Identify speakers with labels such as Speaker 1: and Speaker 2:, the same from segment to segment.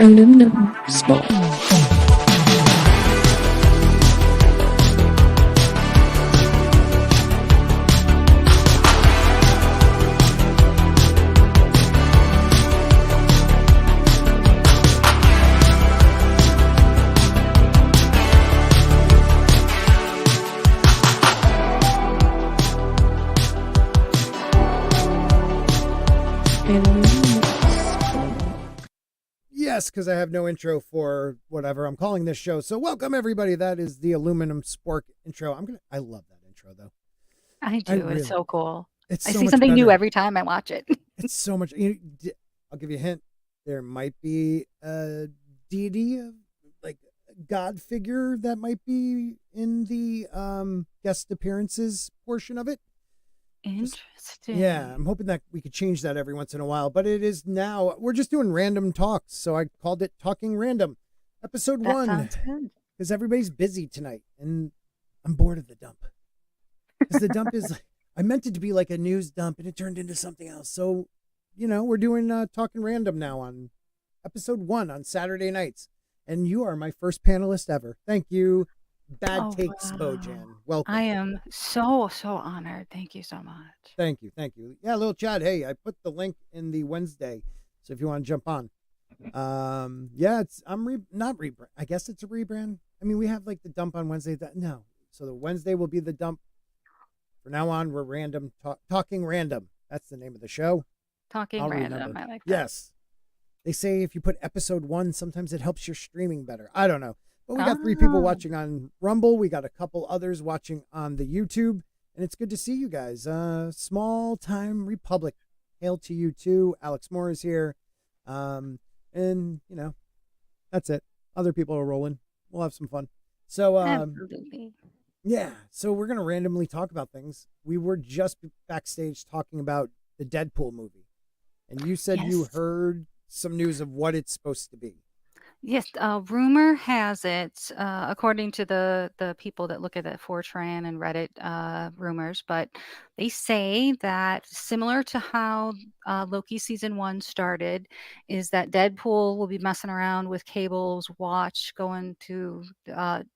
Speaker 1: Aluminum spot.
Speaker 2: Yes, because I have no intro for whatever I'm calling this show. So welcome everybody. That is the aluminum spork intro. I love that intro though.
Speaker 3: I do. It's so cool.
Speaker 2: It's
Speaker 3: I
Speaker 2: so
Speaker 3: see
Speaker 2: much
Speaker 3: something new
Speaker 2: better.
Speaker 3: every time I watch it.
Speaker 2: It's so much. I'll give you a hint. There might be a deity, like a god figure that might be in the guest appearances portion of it.
Speaker 3: Interesting.
Speaker 2: Yeah, I'm hoping that we could change that every once in a while, but it is now, we're just doing random talks, so I called it Talking Random, episode
Speaker 3: That
Speaker 2: 1,
Speaker 3: sounds good.
Speaker 2: because everybody's busy tonight, and I'm bored of the dump. Because the dump is, I meant it to be like a news dump, and it turned into something else, so, we're doing Talking Random now on episode 1 on Saturday nights, and you are my first panelist ever. Thank you. Bad takes,
Speaker 3: wow.
Speaker 2: Bojan. Welcome.
Speaker 3: I am so honored. Thank you so much.
Speaker 2: Thank you. Yeah, little Chad. Hey, I put the link in the Wednesday, so if you want to jump on. Yeah, I guess it's a rebrand. I mean, we have like the dump on Wednesday. No, so the Wednesday will be the dump. For now on, we're talking random. That's the name of the show.
Speaker 3: Talking
Speaker 2: I'll
Speaker 3: random.
Speaker 2: remember.
Speaker 3: I like that.
Speaker 2: Yes, they say if you put episode 1, sometimes it helps your streaming better. I don't know. But we got 3 people watching on Rumble. We got a couple others watching on the YouTube. And it's good to see you guys. Small time Republic. Hail to you too. Alex Moore is here. And, that's it. Other people are rolling. We'll have some fun. So,
Speaker 3: Absolutely.
Speaker 2: yeah. So we're going to randomly talk about things. We were just backstage talking about the Deadpool movie. And you said you heard some news of what it's supposed to be.
Speaker 3: Yes, rumor has it, according to the people that look at that Fortran and Reddit rumors, but they say that similar to how Loki season 1 started, is that Deadpool will be messing around with Cable's watch, going to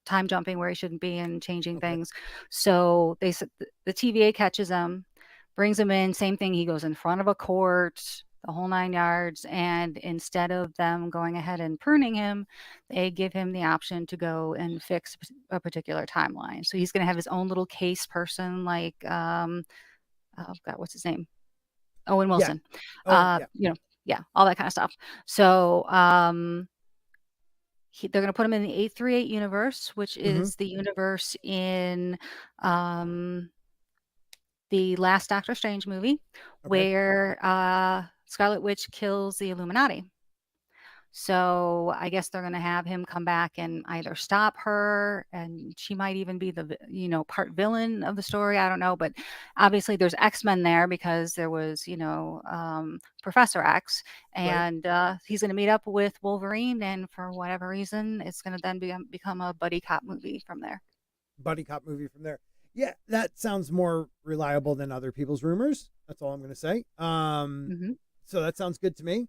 Speaker 3: time jumping where he shouldn't be and changing things. So they said the TVA catches him, brings him in, same thing. He goes in front of a court, the whole 9 yards, and instead of them going ahead and pruning him, they give him the option to go and fix a particular timeline. So he's going to have his own little case person, like oh God, what's his name? Owen Wilson. All that kind of stuff. So they're going to put him in the 838 universe, which is the universe in the last Doctor Strange movie, where Scarlet Witch kills the Illuminati. So I guess they're going to have him come back and either stop her, and she might even be the part villain of the story. I don't know, but obviously there's X-Men there because there was Professor X, and he's going to meet up with Wolverine, and for whatever reason, it's going to then become a buddy cop movie from there.
Speaker 2: Yeah, that sounds more reliable than other people's rumors. That's all I'm going to say. So that sounds good to me.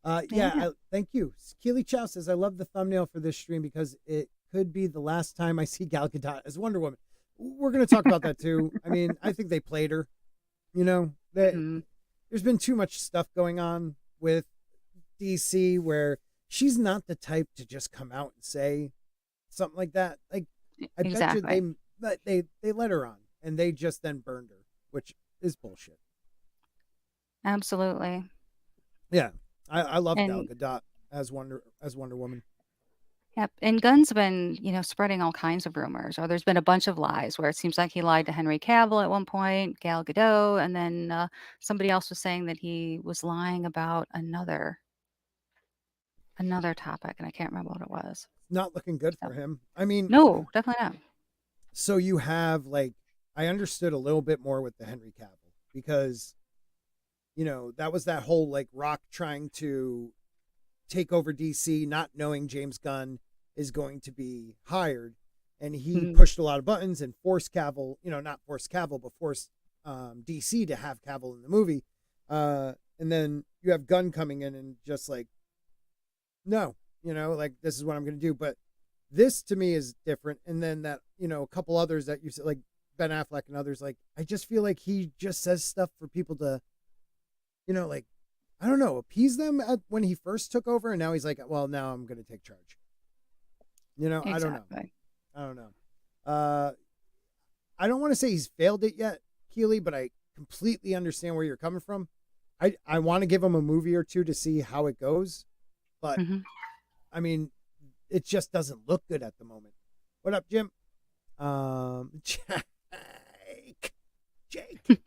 Speaker 2: Thank you. Keely Chow says, I love the thumbnail for this stream because it could be the last time I see Gal Gadot as Wonder Woman. We're going to talk about that too. I mean, I think they played her. There's been too much stuff going on with DC where she's not the type to just come out and say something like that. Like, I bet you they let her on and they just then burned her, which is bullshit.
Speaker 3: Absolutely.
Speaker 2: Yeah. I love Gal Gadot as Wonder Woman.
Speaker 3: Yep. And Gunn's been, spreading all kinds of rumors, or there's been a bunch of lies where it seems like he lied to Henry Cavill at one point, Gal Gadot, and then somebody else was saying that he was lying about another topic, and I can't remember what it was.
Speaker 2: Not looking good for him. I mean,
Speaker 3: no, definitely not.
Speaker 2: So you have I understood a little bit more with the Henry Cavill because, that was that whole Rock trying to take over DC, not knowing James Gunn is going to be hired. And he pushed a lot of buttons and forced Cavill, not forced Cavill, but forced DC to have Cavill in the movie. And then you have Gunn coming in and just no, like this is what I'm going to do. But this to me is different. And then that, a couple others that you said, like Ben Affleck and others, like I just feel like he just says stuff for people to, like, I don't know, appease them when he first took over. And now he's like, well, now I'm going to take charge. I don't know.
Speaker 3: Exactly.
Speaker 2: I don't know. I don't want to say he's failed it yet, Keely, but I completely understand where you're coming from. I want to give him a movie or two to see how it goes. But
Speaker 3: Hmm.
Speaker 2: I mean, it just doesn't look good at the moment. What up, Jim? Jake. Jake.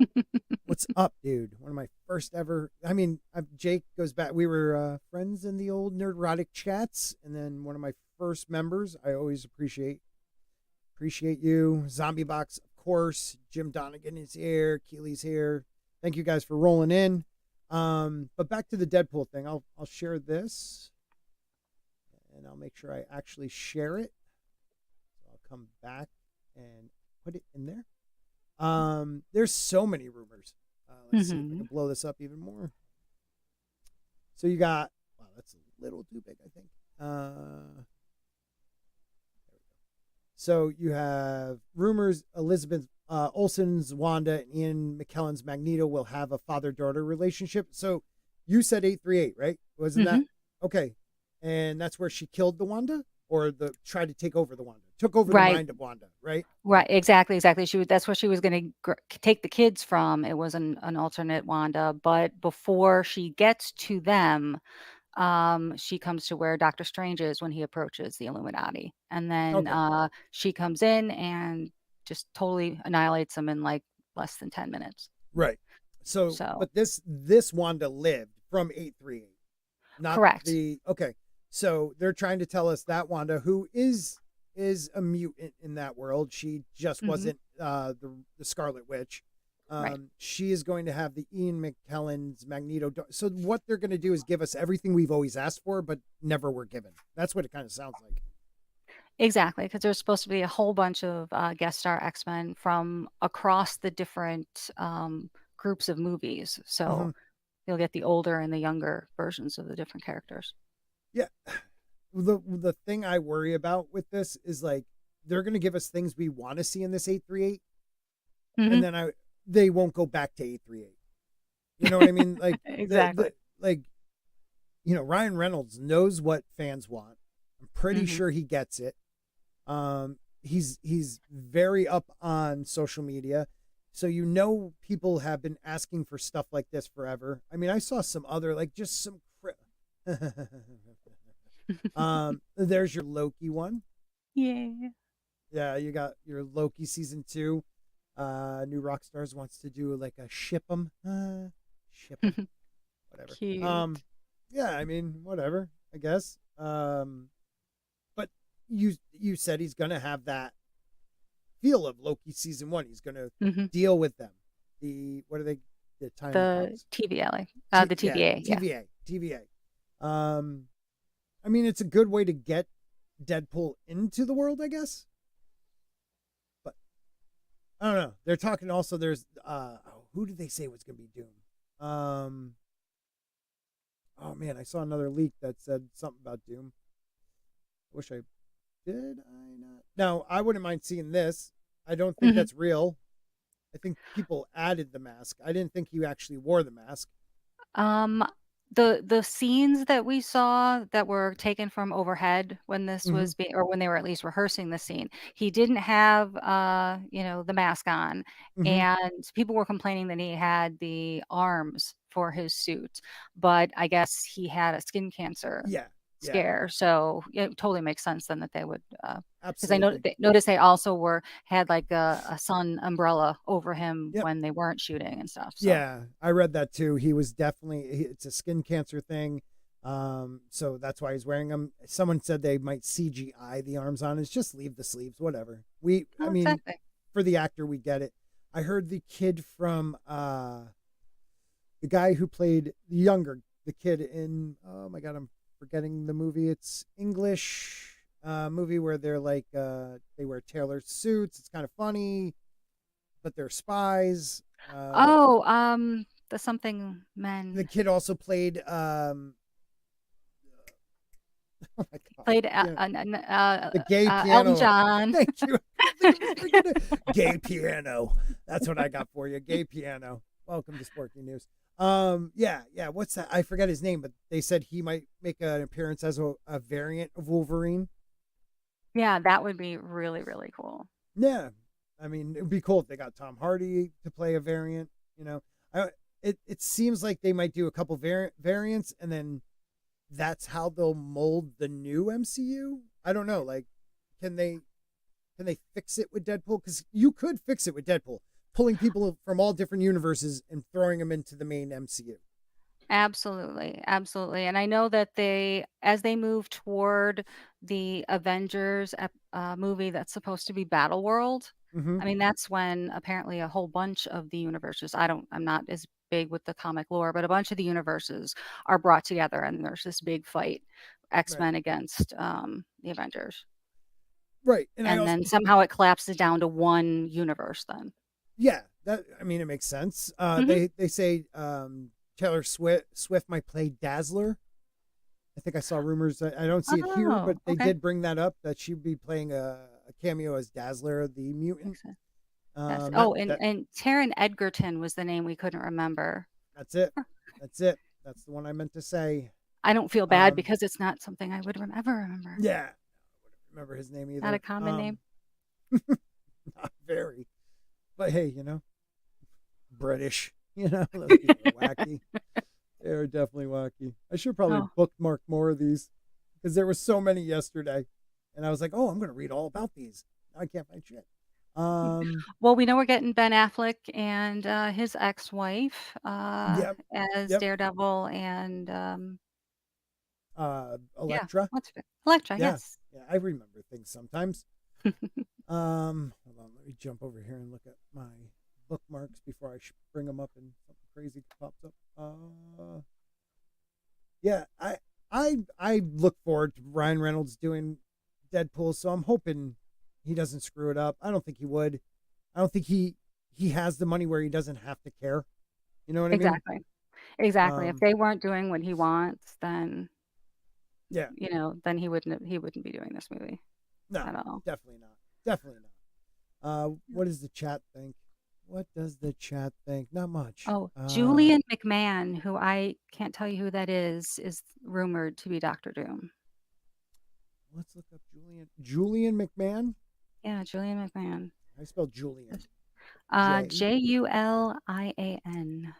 Speaker 2: What's up, dude? One of my first ever. I mean, Jake goes back. We were friends in the old Nerdrotic chats, and then one of my first members. I always appreciate you. Zombie Box, of course. Jim Donegan is here. Keely's here. Thank you guys for rolling in. But back to the Deadpool thing. I'll share this, and I'll make sure I actually share it. So I'll come back and put it in there. There's so many rumors. Let's see if I can blow this up even more. So you got, wow, that's a little too big, I think. There we go. So you have rumors Elizabeth Olsen's Wanda and Ian McKellen's Magneto will have a father-daughter relationship. So you said 838, right? Wasn't that? Okay. And that's where she killed the Wanda, or tried to take over the Wanda. Took over the mind of Wanda, right?
Speaker 3: Right. Exactly. That's where she was going to take the kids from. It was an alternate Wanda, but before she gets to them, she comes to where Doctor Strange is when he approaches the Illuminati, and then she comes in and just totally annihilates them in like less than 10 minutes.
Speaker 2: Right. So but this Wanda lived from 838. Not
Speaker 3: correct.
Speaker 2: Okay. So they're trying to tell us that Wanda, who is a mutant in that world, she just wasn't the Scarlet Witch. She is going to have the Ian McKellen's Magneto. So what they're going to do is give us everything we've always asked for, but never were given. That's what it kind of sounds like.
Speaker 3: Exactly, because there's supposed to be a whole bunch of guest star X-Men from across the different groups of movies. So you'll get the older and the younger versions of the different characters.
Speaker 2: Yeah. The thing I worry about with this is like they're going to give us things we want to see in this 838, and then they won't go back to 838. You know what I mean? Like
Speaker 3: exactly.
Speaker 2: Ryan Reynolds knows what fans want. I'm pretty sure he gets it. He's very up on social media, so people have been asking for stuff like this forever. I mean, I saw some other just some. There's your Loki one. Yeah, you got your Loki season 2. New Rockstars wants to do like a ship 'em, whatever.
Speaker 3: Cute.
Speaker 2: Yeah, I mean, whatever, I guess. But you said he's gonna have that feel of Loki season 1. He's gonna deal with them. What are they? The
Speaker 3: TVA. The TVA.
Speaker 2: TVA. TVA. I mean, it's a good way to get Deadpool into the world, I guess. But I don't know. They're talking also. There's who did they say was going to be Doom? Oh man, I saw another leak that said something about Doom. Wish I did. I not? No, I wouldn't mind seeing this. I don't think that's real. I think people added the mask. I didn't think he actually wore the mask.
Speaker 3: The scenes that we saw that were taken from overhead when this was being, or when they were at least rehearsing the scene, he didn't have the mask on, and people were complaining that he had the arms for his suit, but I guess he had a skin cancer scare, so it totally makes sense then that they would because I noticed they also had like a sun umbrella over him when they weren't shooting and stuff. So.
Speaker 2: Yeah, I read that too. He was it's a skin cancer thing, so that's why he's wearing them. Someone said they might CGI the arms on. It's just leave the sleeves, whatever. I mean, for the actor, we get it. I heard the kid from the guy who played the kid in, oh my god, I'm forgetting the movie. It's English movie where they're like they wear tailored suits. It's kind of funny, but they're spies.
Speaker 3: The something men.
Speaker 2: The kid also played Oh my god.
Speaker 3: Played
Speaker 2: The gay
Speaker 3: Elton
Speaker 2: piano.
Speaker 3: John.
Speaker 2: Thank you. I couldn't think of his freaking name. Gay piano. That's what I got for you. Gay piano. Welcome to Sporky News. Yeah. What's that? I forget his name, but they said he might make an appearance as a variant of Wolverine.
Speaker 3: Yeah, that would be really, really cool.
Speaker 2: Yeah, I mean, it would be cool if they got Tom Hardy to play a variant. It seems like they might do a couple variants, and then that's how they'll mold the new MCU. I don't know. Like, can they fix it with Deadpool? Because you could fix it with Deadpool, pulling people from all different universes and throwing them into the main MCU.
Speaker 3: Absolutely, absolutely. And I know that as they move toward the Avengers movie that's supposed to be Battle World,
Speaker 2: Mm-hmm.
Speaker 3: I mean, that's when apparently a whole bunch of the universes, I'm not as big with the comic lore, but a bunch of the universes are brought together and there's this big fight,
Speaker 2: Right.
Speaker 3: X-Men against the Avengers.
Speaker 2: Right. And I
Speaker 3: And
Speaker 2: also,
Speaker 3: then somehow it collapses down to one universe then.
Speaker 2: yeah, that, I mean, it makes sense.
Speaker 3: Hmm.
Speaker 2: They say Taylor Swift might play Dazzler. I think I saw rumors. I don't see it here, but
Speaker 3: Oh,
Speaker 2: they
Speaker 3: okay.
Speaker 2: did bring that up that she'd be playing a cameo as Dazzler, the mutant.
Speaker 3: Makes sense. Yes.
Speaker 2: That
Speaker 3: Oh, and Taron Edgerton was the name we couldn't remember.
Speaker 2: that's it. That's it. That's the one I meant to say.
Speaker 3: I don't feel bad
Speaker 2: Um,
Speaker 3: because it's not something I would ever remember.
Speaker 2: yeah, I wouldn't remember his name
Speaker 3: Not a
Speaker 2: either.
Speaker 3: common name.
Speaker 2: Not very, but hey, British. Those people are wacky. They're definitely wacky. I should probably
Speaker 3: Oh.
Speaker 2: bookmark more of these because there were so many yesterday, and I was like, oh, I'm going to read all about these. Now I can't find shit.
Speaker 3: Well, we know we're getting Ben Affleck and his ex-wife
Speaker 2: Yep,
Speaker 3: as
Speaker 2: yep.
Speaker 3: Daredevil and yeah,
Speaker 2: Electra.
Speaker 3: what's it? Electra,
Speaker 2: Yeah,
Speaker 3: yes.
Speaker 2: yeah. I remember things sometimes. Hold on. Let me jump over here and look at my bookmarks before I bring them up and something crazy pops up. Yeah, I look forward to Ryan Reynolds doing Deadpool, so I'm hoping he doesn't screw it up. I don't think he would. I don't think he has the money where he doesn't have to care. You know what I mean?
Speaker 3: Exactly. Exactly. If
Speaker 2: Um,
Speaker 3: they weren't doing what he wants, then
Speaker 2: yeah,
Speaker 3: then he wouldn't be doing this movie
Speaker 2: no,
Speaker 3: at all.
Speaker 2: definitely not. Definitely not. What does the chat think? What does the chat think? Not much.
Speaker 3: Oh, Julian McMahon, who I can't tell you who that is rumored to be Doctor Doom.
Speaker 2: Let's look up Julian McMahon.
Speaker 3: Yeah, Julian McMahon.
Speaker 2: I spelled Julian.
Speaker 3: Julian.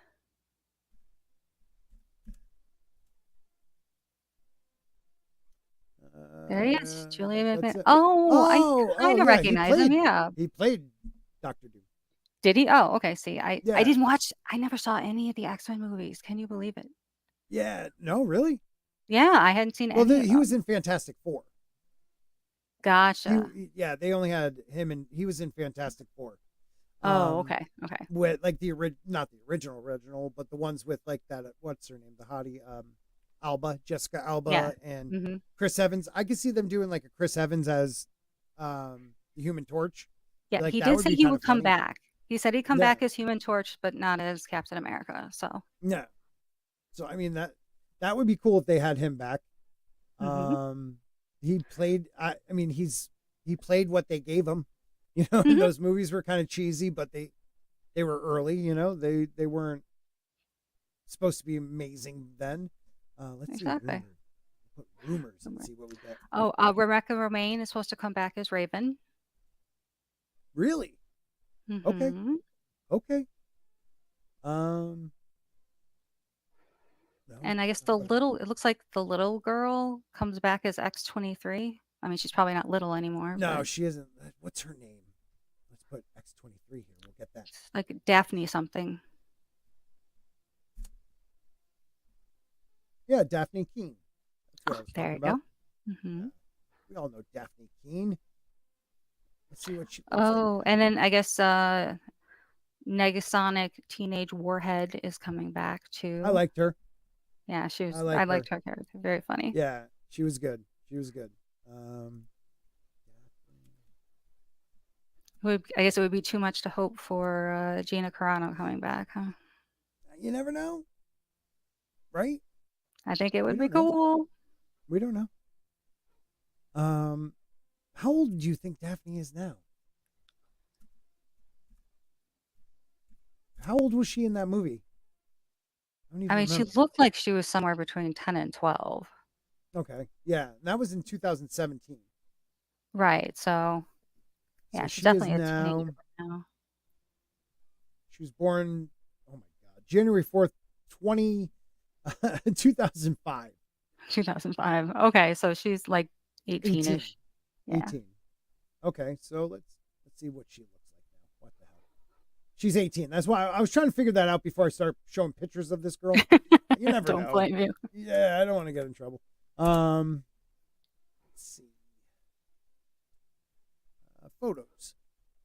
Speaker 3: There he is, Julian
Speaker 2: That's
Speaker 3: McMahon.
Speaker 2: it.
Speaker 3: Oh, I kind of
Speaker 2: Yeah.
Speaker 3: recognize him. Yeah.
Speaker 2: He played Doctor Doom.
Speaker 3: Did he? Oh, okay. See, I
Speaker 2: Yeah.
Speaker 3: didn't watch. I never saw any of the X-Men movies. Can you believe it?
Speaker 2: Yeah. No, really.
Speaker 3: Yeah, I hadn't seen
Speaker 2: Well,
Speaker 3: any of
Speaker 2: he was
Speaker 3: them.
Speaker 2: in Fantastic Four.
Speaker 3: Gotcha.
Speaker 2: Yeah, they only had him, and he was in Fantastic Four.
Speaker 3: Oh, okay. Okay.
Speaker 2: With like not the original, but the ones with like that. What's her name? The hottie, Jessica Alba,
Speaker 3: Yeah.
Speaker 2: and
Speaker 3: Hmm.
Speaker 2: Chris Evans. I could see them doing like a Chris Evans as the Human Torch.
Speaker 3: Yeah,
Speaker 2: Like
Speaker 3: he
Speaker 2: that
Speaker 3: did
Speaker 2: would
Speaker 3: say
Speaker 2: be
Speaker 3: he
Speaker 2: kind
Speaker 3: would
Speaker 2: of
Speaker 3: come
Speaker 2: funny.
Speaker 3: back. He said he'd come
Speaker 2: Yeah,
Speaker 3: back as Human Torch, but not as Captain America. So.
Speaker 2: yeah. So I mean that would be cool if they had him back.
Speaker 3: Hmm.
Speaker 2: He played. I mean he played what they gave him.
Speaker 3: Hmm.
Speaker 2: Those movies were kind of cheesy, but they were early. They weren't supposed to be amazing then. Let's see
Speaker 3: Exactly.
Speaker 2: rumors. Put rumors and see what we get.
Speaker 3: Oh, Rebecca Romaine is supposed to come back as Raven.
Speaker 2: Really? Okay.
Speaker 3: Hmm.
Speaker 2: Okay. Um. No.
Speaker 3: And I guess
Speaker 2: But
Speaker 3: it looks like the little girl comes back as X-23. I mean, she's probably not little anymore,
Speaker 2: no,
Speaker 3: but
Speaker 2: she isn't. What's her name? Let's put X-23 here. We'll get that.
Speaker 3: it's like Daphne something.
Speaker 2: Yeah, Daphne Keene. That's what I was
Speaker 3: There
Speaker 2: talking
Speaker 3: you
Speaker 2: about.
Speaker 3: go. Hmm.
Speaker 2: Yeah, we all know Daphne Keene. Let's see what she looks like.
Speaker 3: Oh, and then I guess Negasonic Teenage Warhead is coming back
Speaker 2: I
Speaker 3: too.
Speaker 2: liked her.
Speaker 3: Yeah,
Speaker 2: I
Speaker 3: I
Speaker 2: liked her.
Speaker 3: liked her character. Very funny.
Speaker 2: Yeah, she was good. She was good. Um,
Speaker 3: I guess it would be too much to hope for Gina Carano coming back, huh?
Speaker 2: you never know, right?
Speaker 3: I think it
Speaker 2: We
Speaker 3: would be
Speaker 2: don't know.
Speaker 3: cool.
Speaker 2: We don't know. How old do you think Daphne is now? How old was she in that movie? I don't
Speaker 3: I
Speaker 2: even
Speaker 3: mean, she
Speaker 2: remember.
Speaker 3: looked like she was somewhere between 10 and 12.
Speaker 2: Okay. Yeah. That was in 2017.
Speaker 3: Right. So,
Speaker 2: So
Speaker 3: yeah, she's
Speaker 2: she is
Speaker 3: definitely a teenager
Speaker 2: now,
Speaker 3: now.
Speaker 2: she was born, oh my God, January 4th, 20, 2005.
Speaker 3: 2005. Okay, so she's like
Speaker 2: 18.
Speaker 3: 18-ish. Yeah.
Speaker 2: 18. Okay. So let's see what she looks like now. What the hell? She's 18. That's why I was trying to figure that out before I start showing pictures of this girl. You never
Speaker 3: Don't
Speaker 2: know.
Speaker 3: blame you.
Speaker 2: Yeah, I don't want to get in trouble. Let's see. Photos.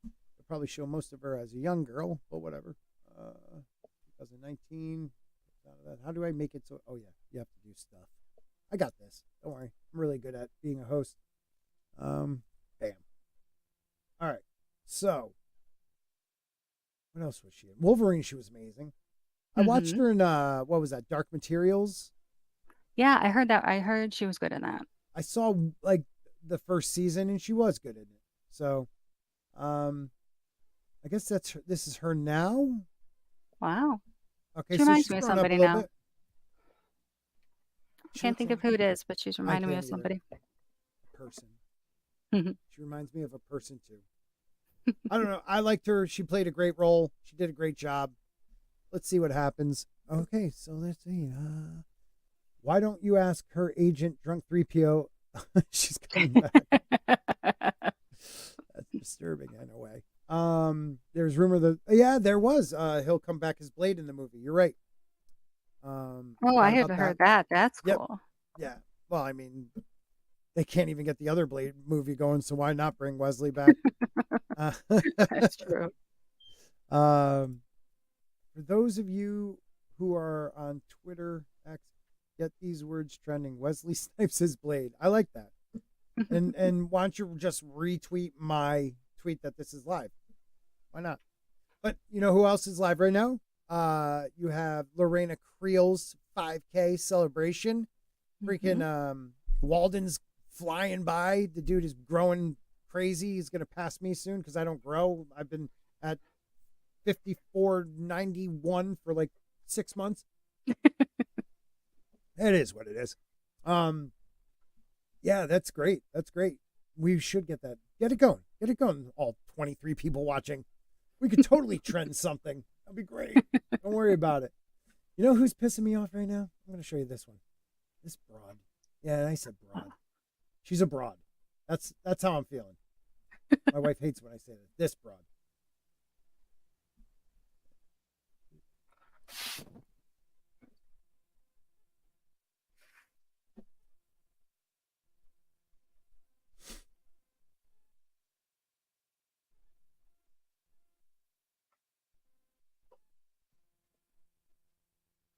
Speaker 2: I'll probably show most of her as a young girl, but whatever. 2019. How do I make it so? Oh yeah, you have to do stuff. I got this. Don't worry. I'm really good at being a host. Bam. All right. So, what else was she in? Wolverine. She was amazing. I watched
Speaker 3: Mhm.
Speaker 2: her in what was that? Dark Materials.
Speaker 3: Yeah, I heard that. I heard she was good in that.
Speaker 2: I saw like the first season, and she was good in it. So, um, I guess that's her, this is her now.
Speaker 3: Wow.
Speaker 2: Okay,
Speaker 3: She
Speaker 2: so
Speaker 3: reminds
Speaker 2: she's
Speaker 3: me of
Speaker 2: grown up a
Speaker 3: somebody
Speaker 2: little
Speaker 3: now.
Speaker 2: bit. She
Speaker 3: Can't
Speaker 2: looks
Speaker 3: think of
Speaker 2: like
Speaker 3: who it is, but she's
Speaker 2: I
Speaker 3: reminding me of
Speaker 2: can't either.
Speaker 3: somebody.
Speaker 2: A person.
Speaker 3: Mhm.
Speaker 2: She reminds me of a person too. I don't know. I liked her. She played a great role. She did a great job. Let's see what happens. Okay, so let's see. Why don't you ask her agent, Drunk 3PO? She's coming back. That's disturbing in a way. There's rumor that yeah, there was. He'll come back as Blade in the movie. You're right.
Speaker 3: Oh, I
Speaker 2: Forgot
Speaker 3: haven't
Speaker 2: about that.
Speaker 3: heard that. That's
Speaker 2: Yep.
Speaker 3: cool.
Speaker 2: Yeah. Well, I mean, they can't even get the other Blade movie going, so why not bring Wesley back? Uh,
Speaker 3: That's true.
Speaker 2: for those of you who are on Twitter, X, get these words trending. Wesley Snipes is Blade. I like that. And why don't you just retweet my tweet that this is live? Why not? But you know who else is live right now? You have Lorena Creel's 5K celebration. Freaking Walden's flying by. The dude is growing crazy. He's gonna pass me soon because I don't grow. I've been at 54.91 for like 6 months. It is what it is. Yeah, that's great. That's great. We should get that. Get it going. Get it going. All 23 people watching. We could totally trend something. That'd be great. Don't worry about it. You know who's pissing me off right now? I'm going to show you this one. This broad. Yeah, I said broad. She's a broad. That's how I'm feeling. My wife hates when I say that. This broad.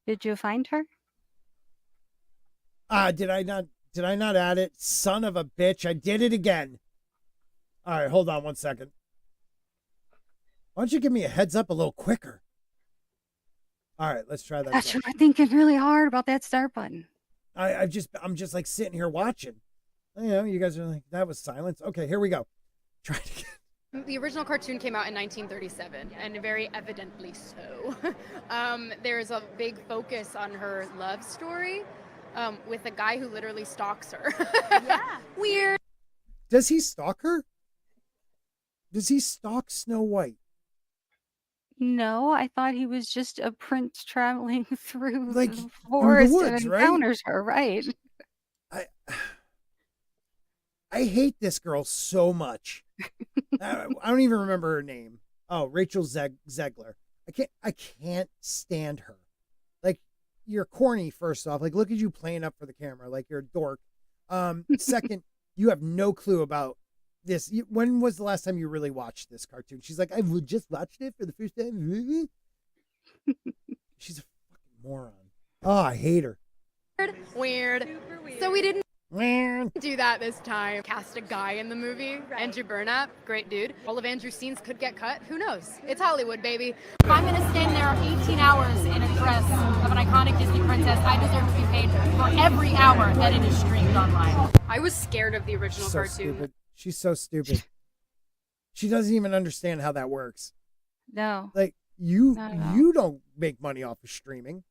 Speaker 3: Did you find her?
Speaker 2: Did I not add it? Son of a bitch. I did it again. All right, hold on one second. Why don't you give me a heads up a little quicker? All right, let's try that
Speaker 3: Gosh,
Speaker 2: again.
Speaker 3: you were thinking really hard about that start button.
Speaker 2: I'm just like sitting here watching. You know, you guys are like, that was silence. Okay, here we go. Try it again.
Speaker 1: The original cartoon came out in 1937, and very evidently so. There's a big focus on her love story with a guy who literally stalks her.
Speaker 4: Yeah.
Speaker 1: Weird.
Speaker 2: Does he stalk her? Does he stalk Snow White?
Speaker 3: No, I thought he was just a prince traveling through
Speaker 2: Like
Speaker 3: the
Speaker 2: through the
Speaker 3: forest and
Speaker 2: woods, right?
Speaker 3: encounters her, right?
Speaker 2: I I hate this girl so much. I don't even remember her name. Oh, Rachel Zegler. I can't stand her. Like, you're corny, first off. Like, look at you playing up for the camera like you're a dork. Second, you have no clue about this. When was the last time you really watched this cartoon? She's like, I just watched it for the first time. She's a fucking moron. Oh, I hate her.
Speaker 1: Weird.
Speaker 4: Super weird.
Speaker 1: So we didn't
Speaker 2: Man.
Speaker 1: Do that this time. Cast a guy in the movie.
Speaker 4: Right.
Speaker 1: Andrew Burnap, great dude. All of Andrew's scenes could get cut. Who knows? It's Hollywood, baby.
Speaker 4: If I'm going to stand there 18 hours in a dress of an iconic Disney princess, I deserve to be paid for every hour that it is streamed online.
Speaker 1: I was scared of the original
Speaker 2: So
Speaker 1: cartoon.
Speaker 2: stupid. She's so stupid. She doesn't even understand how that works.
Speaker 3: No.
Speaker 2: Like you
Speaker 3: Not at all.
Speaker 2: you don't make money off of streaming.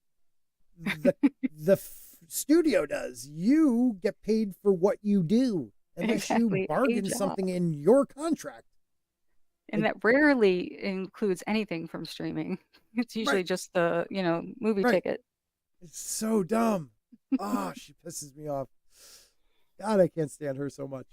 Speaker 2: The studio does. You get paid for what you do unless
Speaker 3: Exactly.
Speaker 2: you bargain
Speaker 3: Age
Speaker 2: something in your contract.
Speaker 3: And that rarely includes anything from streaming. It's usually
Speaker 2: Right.
Speaker 3: just the, movie
Speaker 2: Right.
Speaker 3: ticket.
Speaker 2: It's so dumb. Oh, she pisses me off. God, I can't stand her so much.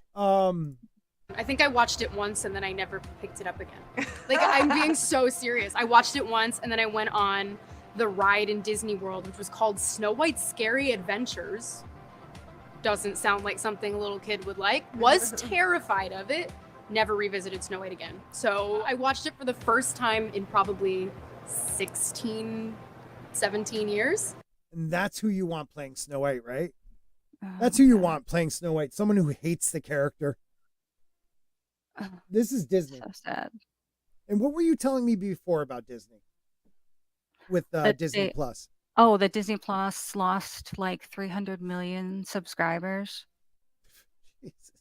Speaker 1: I think I watched it once and then I never picked it up again. Like, I'm being so serious. I watched it once and then I went on the ride in Disney World, which was called Snow White's Scary Adventures. Doesn't sound like something a little kid would like. Was terrified of it. Never revisited Snow White again. So I watched it for the first time in probably 16, 17 years.
Speaker 2: And that's who you want playing Snow White, right?
Speaker 3: Oh,
Speaker 2: That's who you
Speaker 3: God.
Speaker 2: want playing Snow White. Someone who hates the character.
Speaker 3: Oh,
Speaker 2: This is Disney.
Speaker 3: so sad.
Speaker 2: And what were you telling me before about Disney? With
Speaker 3: That
Speaker 2: Disney
Speaker 3: they-
Speaker 2: Plus.
Speaker 3: Oh, that Disney Plus lost like 300 million subscribers.
Speaker 2: Jesus.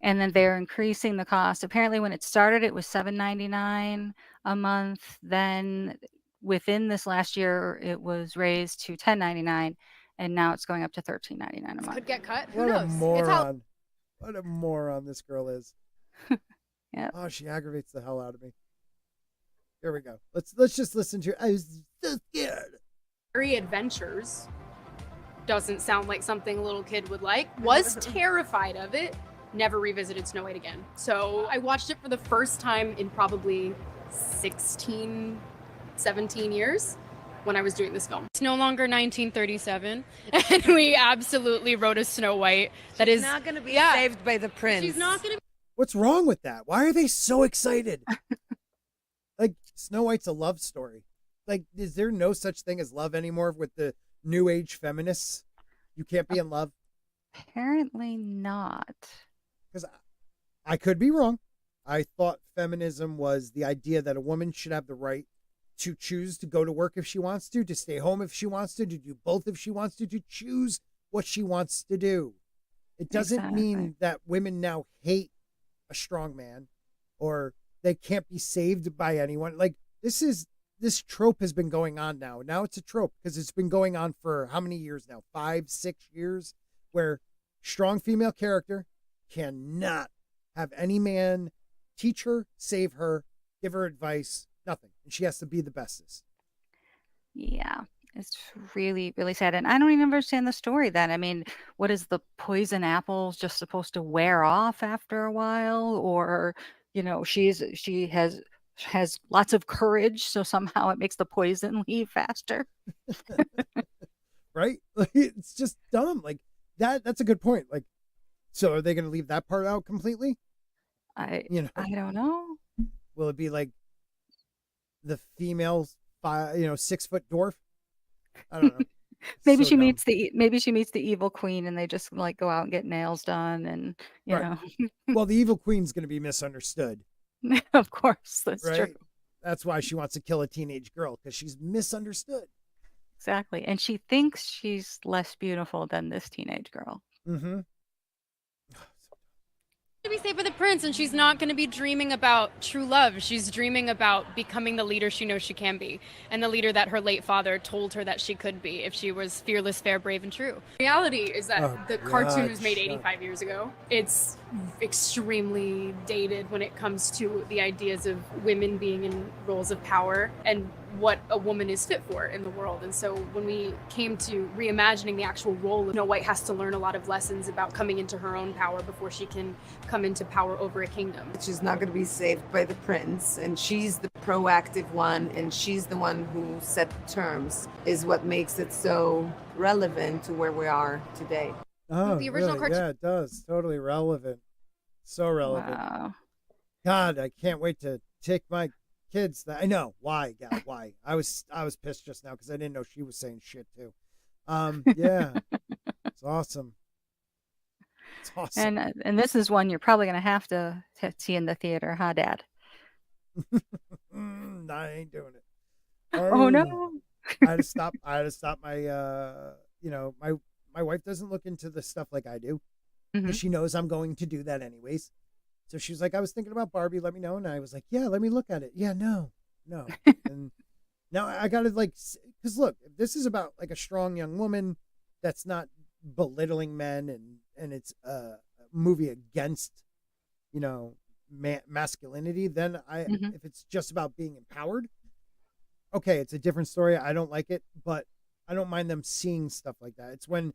Speaker 3: And then they're increasing the cost. Apparently, when it started, it was $7.99 a month. Then within this last year, it was raised to $10.99, and now it's going up to $13.99 a month.
Speaker 1: Could get cut. Who
Speaker 2: What a
Speaker 1: knows? It's
Speaker 2: moron. What a moron this girl is.
Speaker 3: Yep.
Speaker 2: Oh, she aggravates the hell out of me. Here we go. Let's just listen to her. I was so scared.
Speaker 1: Scary Adventures. Doesn't sound like something a little kid would like. Was terrified of it. Never revisited Snow White again. So I watched it for the first time in probably 16, 17 years when I was doing this film. It's no longer 1937, and we absolutely wrote a Snow White that is
Speaker 5: not going to be
Speaker 1: yeah.
Speaker 5: saved by the prince.
Speaker 1: She's not going to
Speaker 2: What's wrong with that? Why are they so excited? Like, Snow White's a love story. Like, is there no such thing as love anymore with the new age feminists? You can't be in love?
Speaker 3: Apparently not.
Speaker 2: Because I could be wrong. I thought feminism was the idea that a woman should have the right to choose to go to work if she wants to stay home if she wants to do both if she wants to choose what she wants to do. It doesn't mean
Speaker 3: Exactly.
Speaker 2: that women now hate a strong man or they can't be saved by anyone. Like, this trope has been going on now. Now it's a trope because it's been going on for how many years now? 5, 6 years, where strong female character cannot have any man teach her, save her, give her advice, nothing. And she has to be the bestest.
Speaker 3: Yeah, it's really, really sad. And I don't even understand the story then. I mean, what is the poison apple just supposed to wear off after a while? Or, she has lots of courage, so somehow it makes the poison leave faster.
Speaker 2: Right? Like, it's just dumb. Like, that's a good point. Like, so are they going to leave that part out completely?
Speaker 3: I
Speaker 2: I
Speaker 3: don't know.
Speaker 2: Will it be like the female 6-foot dwarf? I don't know.
Speaker 3: Maybe
Speaker 2: So
Speaker 3: she
Speaker 2: dumb.
Speaker 3: meets the evil queen and they just like go out and get nails done and
Speaker 2: Right. Well, the evil queen's going to be misunderstood,
Speaker 3: of course, that's
Speaker 2: right?
Speaker 3: true.
Speaker 2: That's why she wants to kill a teenage girl, because she's misunderstood.
Speaker 3: Exactly. And she thinks she's less beautiful than this teenage girl.
Speaker 2: Mm-hmm.
Speaker 1: be saved by the prince, and she's not going to be dreaming about true love. She's dreaming about becoming the leader she knows she can be, and the leader that her late father told her that she could be if she was fearless, fair, brave, and true. Reality is that the cartoon was made 85 years ago. It's extremely dated when it comes to the ideas of women being in roles of power and what a woman is fit for in the world. And so when we came to reimagining the actual role of Snow White, has to learn a lot of lessons about coming into her own power before she can come into power over a kingdom.
Speaker 5: She's not going to be saved by the prince, and she's the proactive one, and she's the one who set the terms, is what makes it so relevant to where we are today.
Speaker 2: Oh,
Speaker 1: The original
Speaker 2: really?
Speaker 1: cartoon-
Speaker 2: Yeah, it does. Totally relevant. So relevant.
Speaker 3: Wow.
Speaker 2: God, I can't wait to take my kids. I know why, God, why? I was pissed just now because I didn't know she was saying shit too. Yeah, it's awesome. It's awesome.
Speaker 3: And this is one you're probably going to have to see in the theater, huh, Dad?
Speaker 2: I ain't doing it.
Speaker 3: Oh
Speaker 2: Oh,
Speaker 3: no.
Speaker 2: I had to stop. I had to stop my. My wife doesn't look into the stuff like I do,
Speaker 3: Hmm.
Speaker 2: because she knows I'm going to do that anyways. So she's like, I was thinking about Barbie. Let me know, and I was like, yeah, let me look at it. Yeah, no, no, and now I gotta like, because look, this is about like a strong young woman that's not belittling men, and it's a movie against, you know, masculinity. Then
Speaker 3: Hmm.
Speaker 2: if it's just about being empowered, okay, it's a different story. I don't like it, but I don't mind them seeing stuff like that. It's when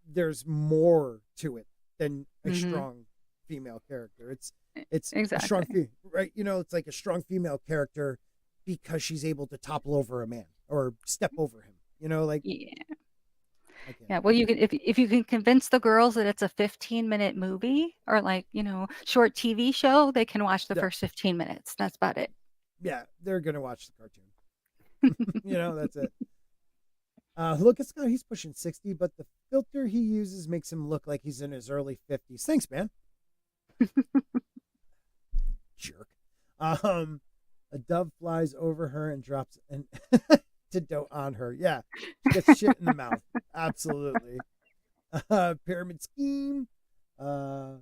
Speaker 2: there's more to it than a
Speaker 3: Hmm.
Speaker 2: strong female character. It's a strong
Speaker 3: Exactly.
Speaker 2: right. It's like a strong female character because she's able to topple over a man or step over him. Like
Speaker 3: Yeah.
Speaker 2: I can't
Speaker 3: Yeah.
Speaker 2: do
Speaker 3: Well, you can if you can convince the girls that it's a 15-minute movie or like, short TV show, they can watch the
Speaker 2: it.
Speaker 3: first 15 minutes. That's about it.
Speaker 2: Yeah, they're gonna watch the cartoon. That's it. Look at Scott. He's pushing 60, but the filter he uses makes him look like he's in his early 50s. Thanks, man. Jerk. A dove flies over her and drops an antidote on her. Yeah, she gets shit in the mouth. Absolutely. Pyramid scheme. Uh,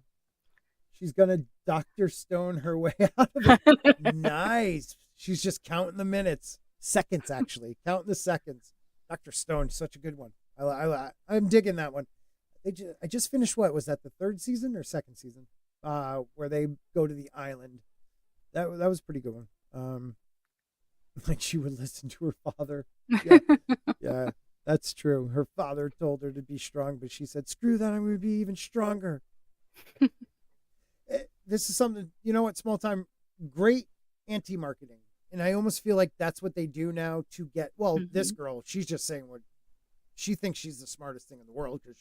Speaker 2: she's gonna Dr. Stone her way out of it. Nice. She's just counting the minutes, seconds actually, counting the seconds. Dr. Stone, such a good one. I'm digging that one. I just finished, what was that, the third season or second season? Where they go to the island. That was a pretty good one. Like she would listen to her father. Yeah, yeah, that's true. Her father told her to be strong, but she said, "Screw that! I'm going to be even stronger." This is something, what, small time, great anti-marketing, and I almost feel like that's what they do now to get. Well, this
Speaker 3: Hmm.
Speaker 2: girl, she's just saying what she thinks she's the smartest thing in the world because,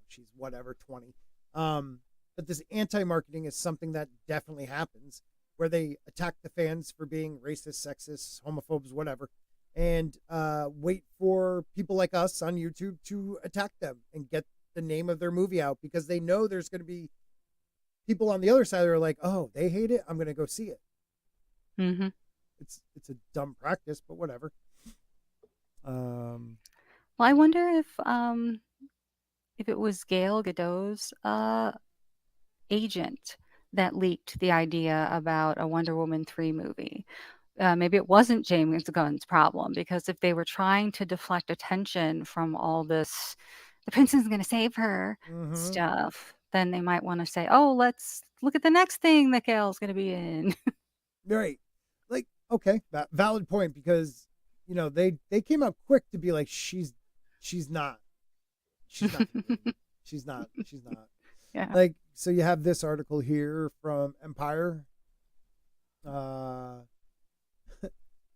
Speaker 2: she's whatever 20. But this anti-marketing is something that definitely happens where they attack the fans for being racist, sexist, homophobes, whatever, and wait for people like us on YouTube to attack them and get the name of their movie out because they know there's going to be people on the other side that are like, oh, they hate it, I'm going to go see it.
Speaker 3: Hmm.
Speaker 2: It's a dumb practice, but whatever.
Speaker 3: Well, I wonder if it was Gail Gadot's agent that leaked the idea about a Wonder Woman 3 movie. Maybe it wasn't James Gunn's problem because if they were trying to deflect attention from all this, the princess is going to save her
Speaker 2: Mm-hmm.
Speaker 3: stuff, then they might want to say, oh, let's look at the next thing that Gail's going to be in.
Speaker 2: Right. Like, okay, valid point because they came out quick to be like she's not she's not
Speaker 3: Yeah.
Speaker 2: like, so you have this article here from Empire. uh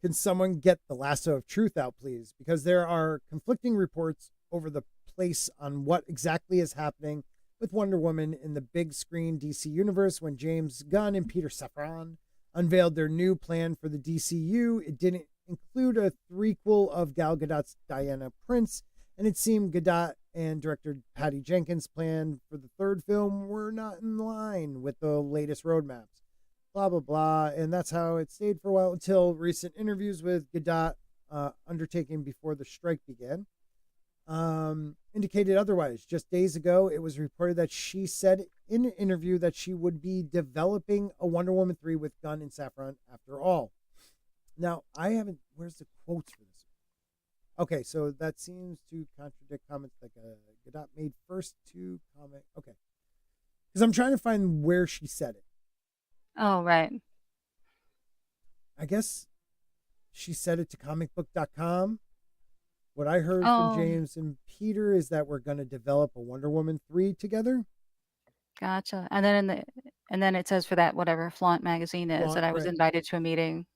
Speaker 2: can someone get the lasso of truth out, please, because there are conflicting reports over the place on what exactly is happening with Wonder Woman in the big screen DC universe. When James Gunn and Peter Safran unveiled their new plan for the DCU, it didn't include a threequel of Gal Gadot's Diana Prince, and it seemed Gadot and director Patty Jenkins' plan for the third film were not in line with the latest roadmaps. Blah, blah, blah. And that's how it stayed for a while until recent interviews with Gadot, undertaken before the strike began, indicated otherwise. Just days ago, it was reported that she said in an interview that she would be developing a Wonder Woman 3 with Gunn and Safran after all. Now, I haven't, where's the quotes for this? Okay, so that seems to contradict comments like Gadot made first to comment. Okay. Because I'm trying to find where she said it.
Speaker 3: Oh, right.
Speaker 2: I guess she said it to comicbook.com. What I heard from
Speaker 3: Oh,
Speaker 2: James and Peter is that we're going to develop a Wonder Woman 3 together.
Speaker 3: gotcha. And then it says for that whatever Flaunt magazine is that I was
Speaker 2: Right.
Speaker 3: invited to a meeting.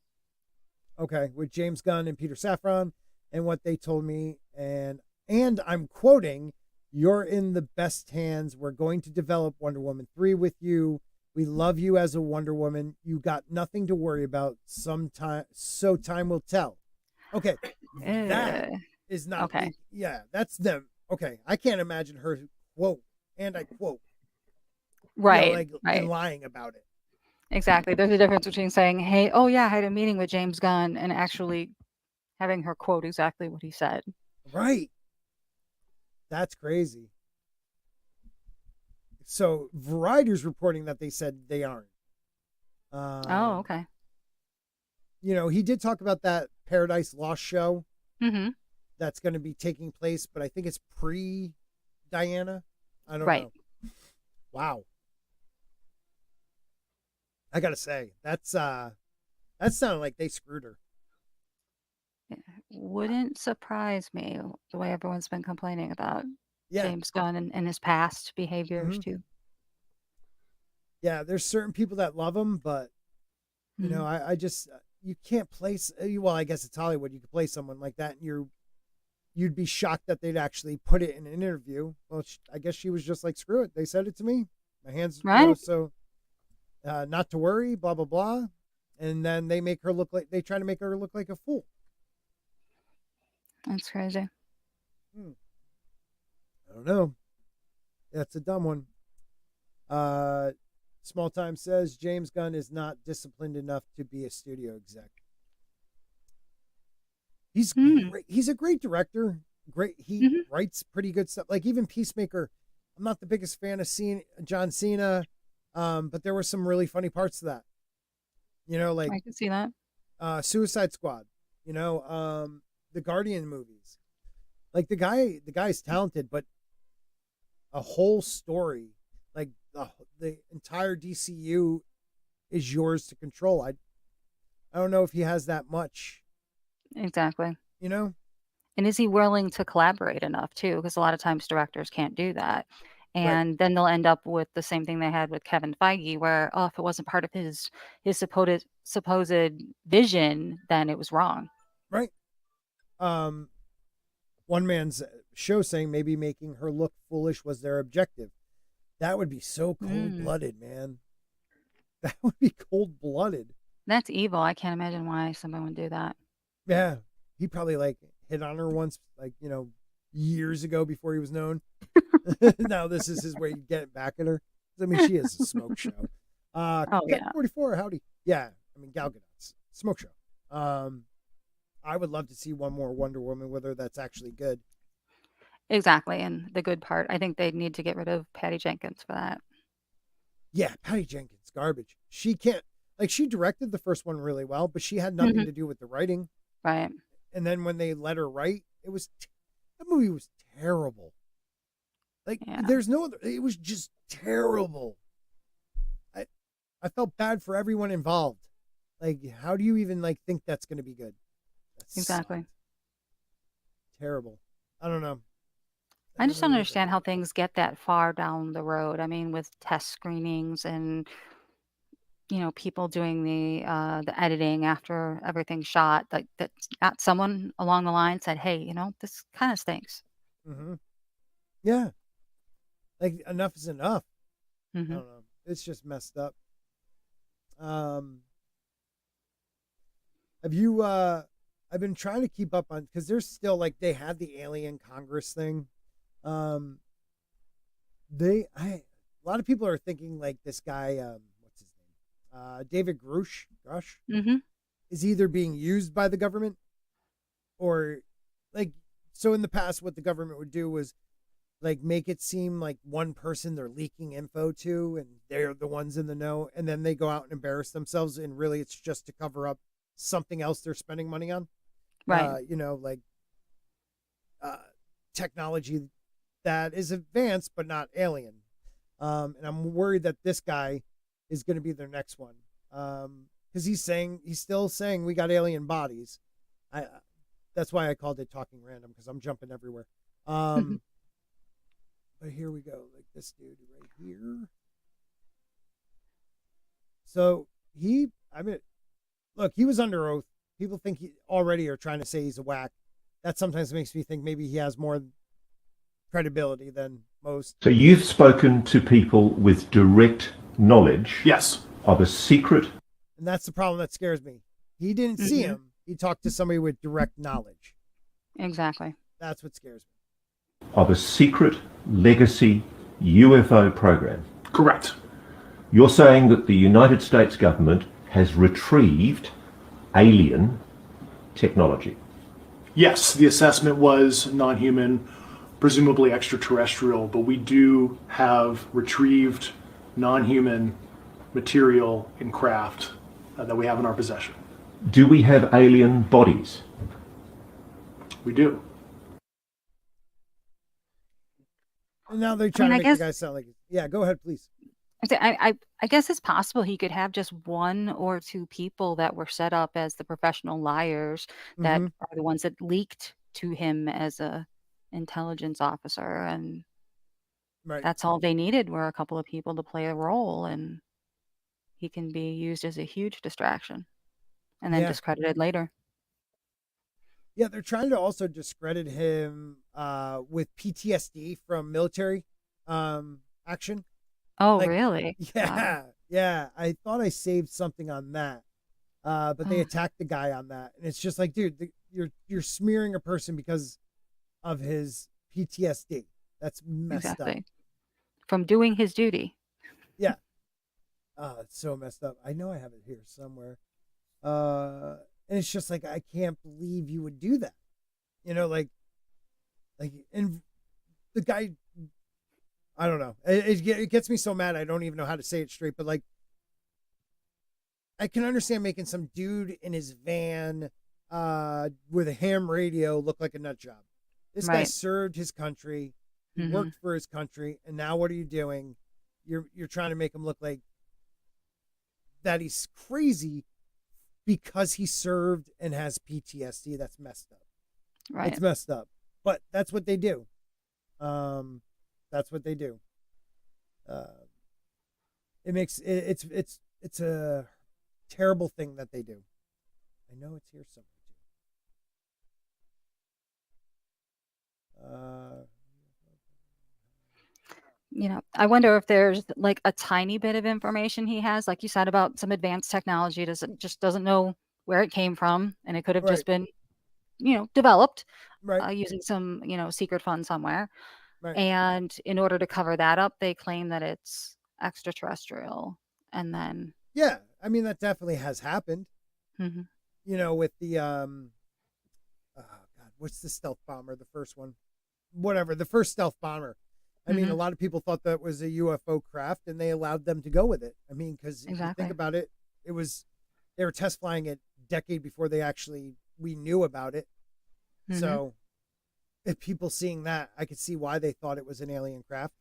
Speaker 2: Okay, with James Gunn and Peter Safran, and what they told me, and I'm quoting, "You're in the best hands. We're going to develop Wonder Woman 3 with you. We love you as a Wonder Woman. You got nothing to worry about. So time will tell." Okay, that
Speaker 3: Uh,
Speaker 2: is not.
Speaker 3: okay.
Speaker 2: Yeah, that's them. Okay, I can't imagine her quote, and I quote,
Speaker 3: Right,
Speaker 2: like
Speaker 3: right.
Speaker 2: and lying about it.
Speaker 3: Exactly. There's a difference between saying, "Hey, oh yeah, I had a meeting with James Gunn," and actually having her quote exactly what he said.
Speaker 2: Right. That's crazy. So Variety's reporting that they said they aren't.
Speaker 3: Oh, okay.
Speaker 2: You know, he did talk about that Paradise Lost show
Speaker 3: Mm-hmm.
Speaker 2: that's going to be taking place, but I think it's pre Diana. I don't
Speaker 3: Right.
Speaker 2: know. Wow. I gotta say, that sounded like they screwed her.
Speaker 3: Wouldn't surprise me the way everyone's been complaining about
Speaker 2: Yeah.
Speaker 3: James Gunn and his past behaviors
Speaker 2: Mhm.
Speaker 3: too.
Speaker 2: Yeah, there's certain people that love him, but you know,
Speaker 3: Mhm.
Speaker 2: I just you can't place. Well, I guess it's Hollywood. You could play someone like that, and you'd be shocked that they'd actually put it in an interview. Well, I guess she was just like, screw it. They said it to me. My hands, you know,
Speaker 3: Right?
Speaker 2: so not to worry, blah blah blah, and then they try to make her look like a fool.
Speaker 3: That's crazy.
Speaker 2: I don't know. That's a dumb one. Small Time says James Gunn is not disciplined enough to be a studio exec. He's
Speaker 3: Mm.
Speaker 2: great. He's a great director. Great. He
Speaker 3: Mhm.
Speaker 2: writes pretty good stuff. Like even Peacemaker. I'm not the biggest fan of John Cena, but there were some really funny parts to that. You know, like
Speaker 3: I can see that.
Speaker 2: Suicide Squad. You know, the Guardian movies. Like the guy's talented, but a whole story, like the entire DCU, is yours to control. I don't know if he has that much.
Speaker 3: Exactly.
Speaker 2: You know.
Speaker 3: And is he willing to collaborate enough too? Because a lot of times directors can't do that.
Speaker 2: Right.
Speaker 3: And then they'll end up with the same thing they had with Kevin Feige, where oh, if it wasn't part of his supposed vision, then it was wrong.
Speaker 2: Right. One man's show saying maybe making her look foolish was their objective. That would be so cold-blooded, man. That would be cold-blooded.
Speaker 3: That's evil. I can't imagine why someone would do that.
Speaker 2: Yeah. He probably like hit on her once, like, you know, years ago before he was known. Now this is his way to get back at her. I mean, she is a smoke show.
Speaker 3: Oh yeah.
Speaker 2: 44, howdy. Yeah. I mean, Gal Gadot's smoke show. I would love to see one more Wonder Woman with her that's actually good.
Speaker 3: Exactly. And the good part, I think they need to get rid of Patty Jenkins for that.
Speaker 2: Yeah, Patty Jenkins, garbage. She can't, like, she directed the first one really well, but she had nothing to do with the writing.
Speaker 3: Right.
Speaker 2: And then when they let her write, that movie was terrible. Like, there's no other, it was just terrible. I felt bad for everyone involved. Like, how do you even, like, think that's going to be good?
Speaker 3: Exactly.
Speaker 2: Terrible. I don't know.
Speaker 3: I just don't understand how things get that far down the road. I mean, with test screenings and people doing the editing after everything's shot, like that someone along the line said, "Hey, this kind of stinks."
Speaker 2: Mm-hmm. Yeah. Like enough is enough.
Speaker 3: Mm-hmm.
Speaker 2: I don't know. It's just messed up. Have you I've been trying to keep up on, because there's still, like, they had the Alien Congress thing. A lot of people are thinking like this guy, what's his name? David Grush
Speaker 3: Mm-hmm.
Speaker 2: is either being used by the government or, like, so in the past what the government would do was like make it seem like one person they're leaking info to and they're the ones in the know, and then they go out and embarrass themselves, and really it's just to cover up something else they're spending money on.
Speaker 3: Right.
Speaker 2: Like technology that is advanced but not alien. And I'm worried that this guy is going to be their next one. Because he's still saying we got alien bodies. That's why I called it Talking Random, because I'm jumping everywhere. But here we go, like this dude right here. So look, he was under oath. People think he already are trying to say he's a whack. That sometimes makes me think maybe he has more credibility than most.
Speaker 6: So you've spoken to people with direct knowledge,
Speaker 7: yes,
Speaker 6: of a secret.
Speaker 2: And that's the problem that scares me. He didn't see him. He talked to somebody with direct knowledge.
Speaker 3: Exactly.
Speaker 2: That's what scares me.
Speaker 6: Of a secret legacy UFO program.
Speaker 7: Correct.
Speaker 6: You're saying that the United States government has retrieved alien technology.
Speaker 7: Yes, the assessment was non-human, presumably extraterrestrial, but we do have retrieved non-human material and craft that we have in our possession.
Speaker 6: Do we have alien bodies?
Speaker 7: We do.
Speaker 2: And now they're trying
Speaker 3: I
Speaker 2: to make the guy sound like, yeah, go ahead, please.
Speaker 3: I guess it's possible he could have just one or two people that were set up as the professional liars that
Speaker 2: Mhm.
Speaker 3: are the ones that leaked to him as a intelligence officer, and
Speaker 2: Right.
Speaker 3: that's all they needed were a couple of people to play a role, and he can be used as a huge distraction and then
Speaker 2: Yeah.
Speaker 3: discredited later.
Speaker 2: Yeah, they're trying to also discredit him with PTSD from military action.
Speaker 3: Oh,
Speaker 2: Like,
Speaker 3: really? Wow.
Speaker 2: yeah, yeah. I thought I saved something on that, but they
Speaker 3: Oh,
Speaker 2: attacked the guy on that, and it's just like, dude, you're smearing a person because of his PTSD. That's messed up.
Speaker 3: exactly. From doing his duty.
Speaker 2: Yeah. Oh, it's so messed up. I know I have it here somewhere. And it's just like, I can't believe you would do that. You know, and the guy, I don't know. It gets me so mad. I don't even know how to say it straight, but like, I can understand making some dude in his van, with a ham radio look like a nut job. This guy
Speaker 3: Right.
Speaker 2: served his country. He
Speaker 3: Mhm.
Speaker 2: worked for his country. And now what are you doing? You're trying to make him look like that he's crazy because he served and has PTSD. That's messed up.
Speaker 3: Right.
Speaker 2: It's messed up. But that's what they do. That's what they do. It makes it's a terrible thing that they do. I know it's here somewhere too.
Speaker 3: I wonder if there's like a tiny bit of information he has, like you said, about some advanced technology doesn't know where it came from, and it could have
Speaker 2: Right.
Speaker 3: just been, developed
Speaker 2: Right.
Speaker 3: using some, secret fund somewhere.
Speaker 2: Right.
Speaker 3: And in order to cover that up, they claim that it's extraterrestrial. And then,
Speaker 2: Yeah. I mean, that definitely has happened.
Speaker 3: Mhm.
Speaker 2: With the oh God, what's the stealth bomber? The first one, whatever, the first stealth bomber. I mean, a
Speaker 3: Mhm.
Speaker 2: lot of people thought that was a UFO craft, and they allowed them to go with it. I mean, because if you
Speaker 3: Exactly.
Speaker 2: think about it, they were test flying it a decade before we knew about it.
Speaker 3: Mhm.
Speaker 2: So, if people seeing that, I could see why they thought it was an alien craft.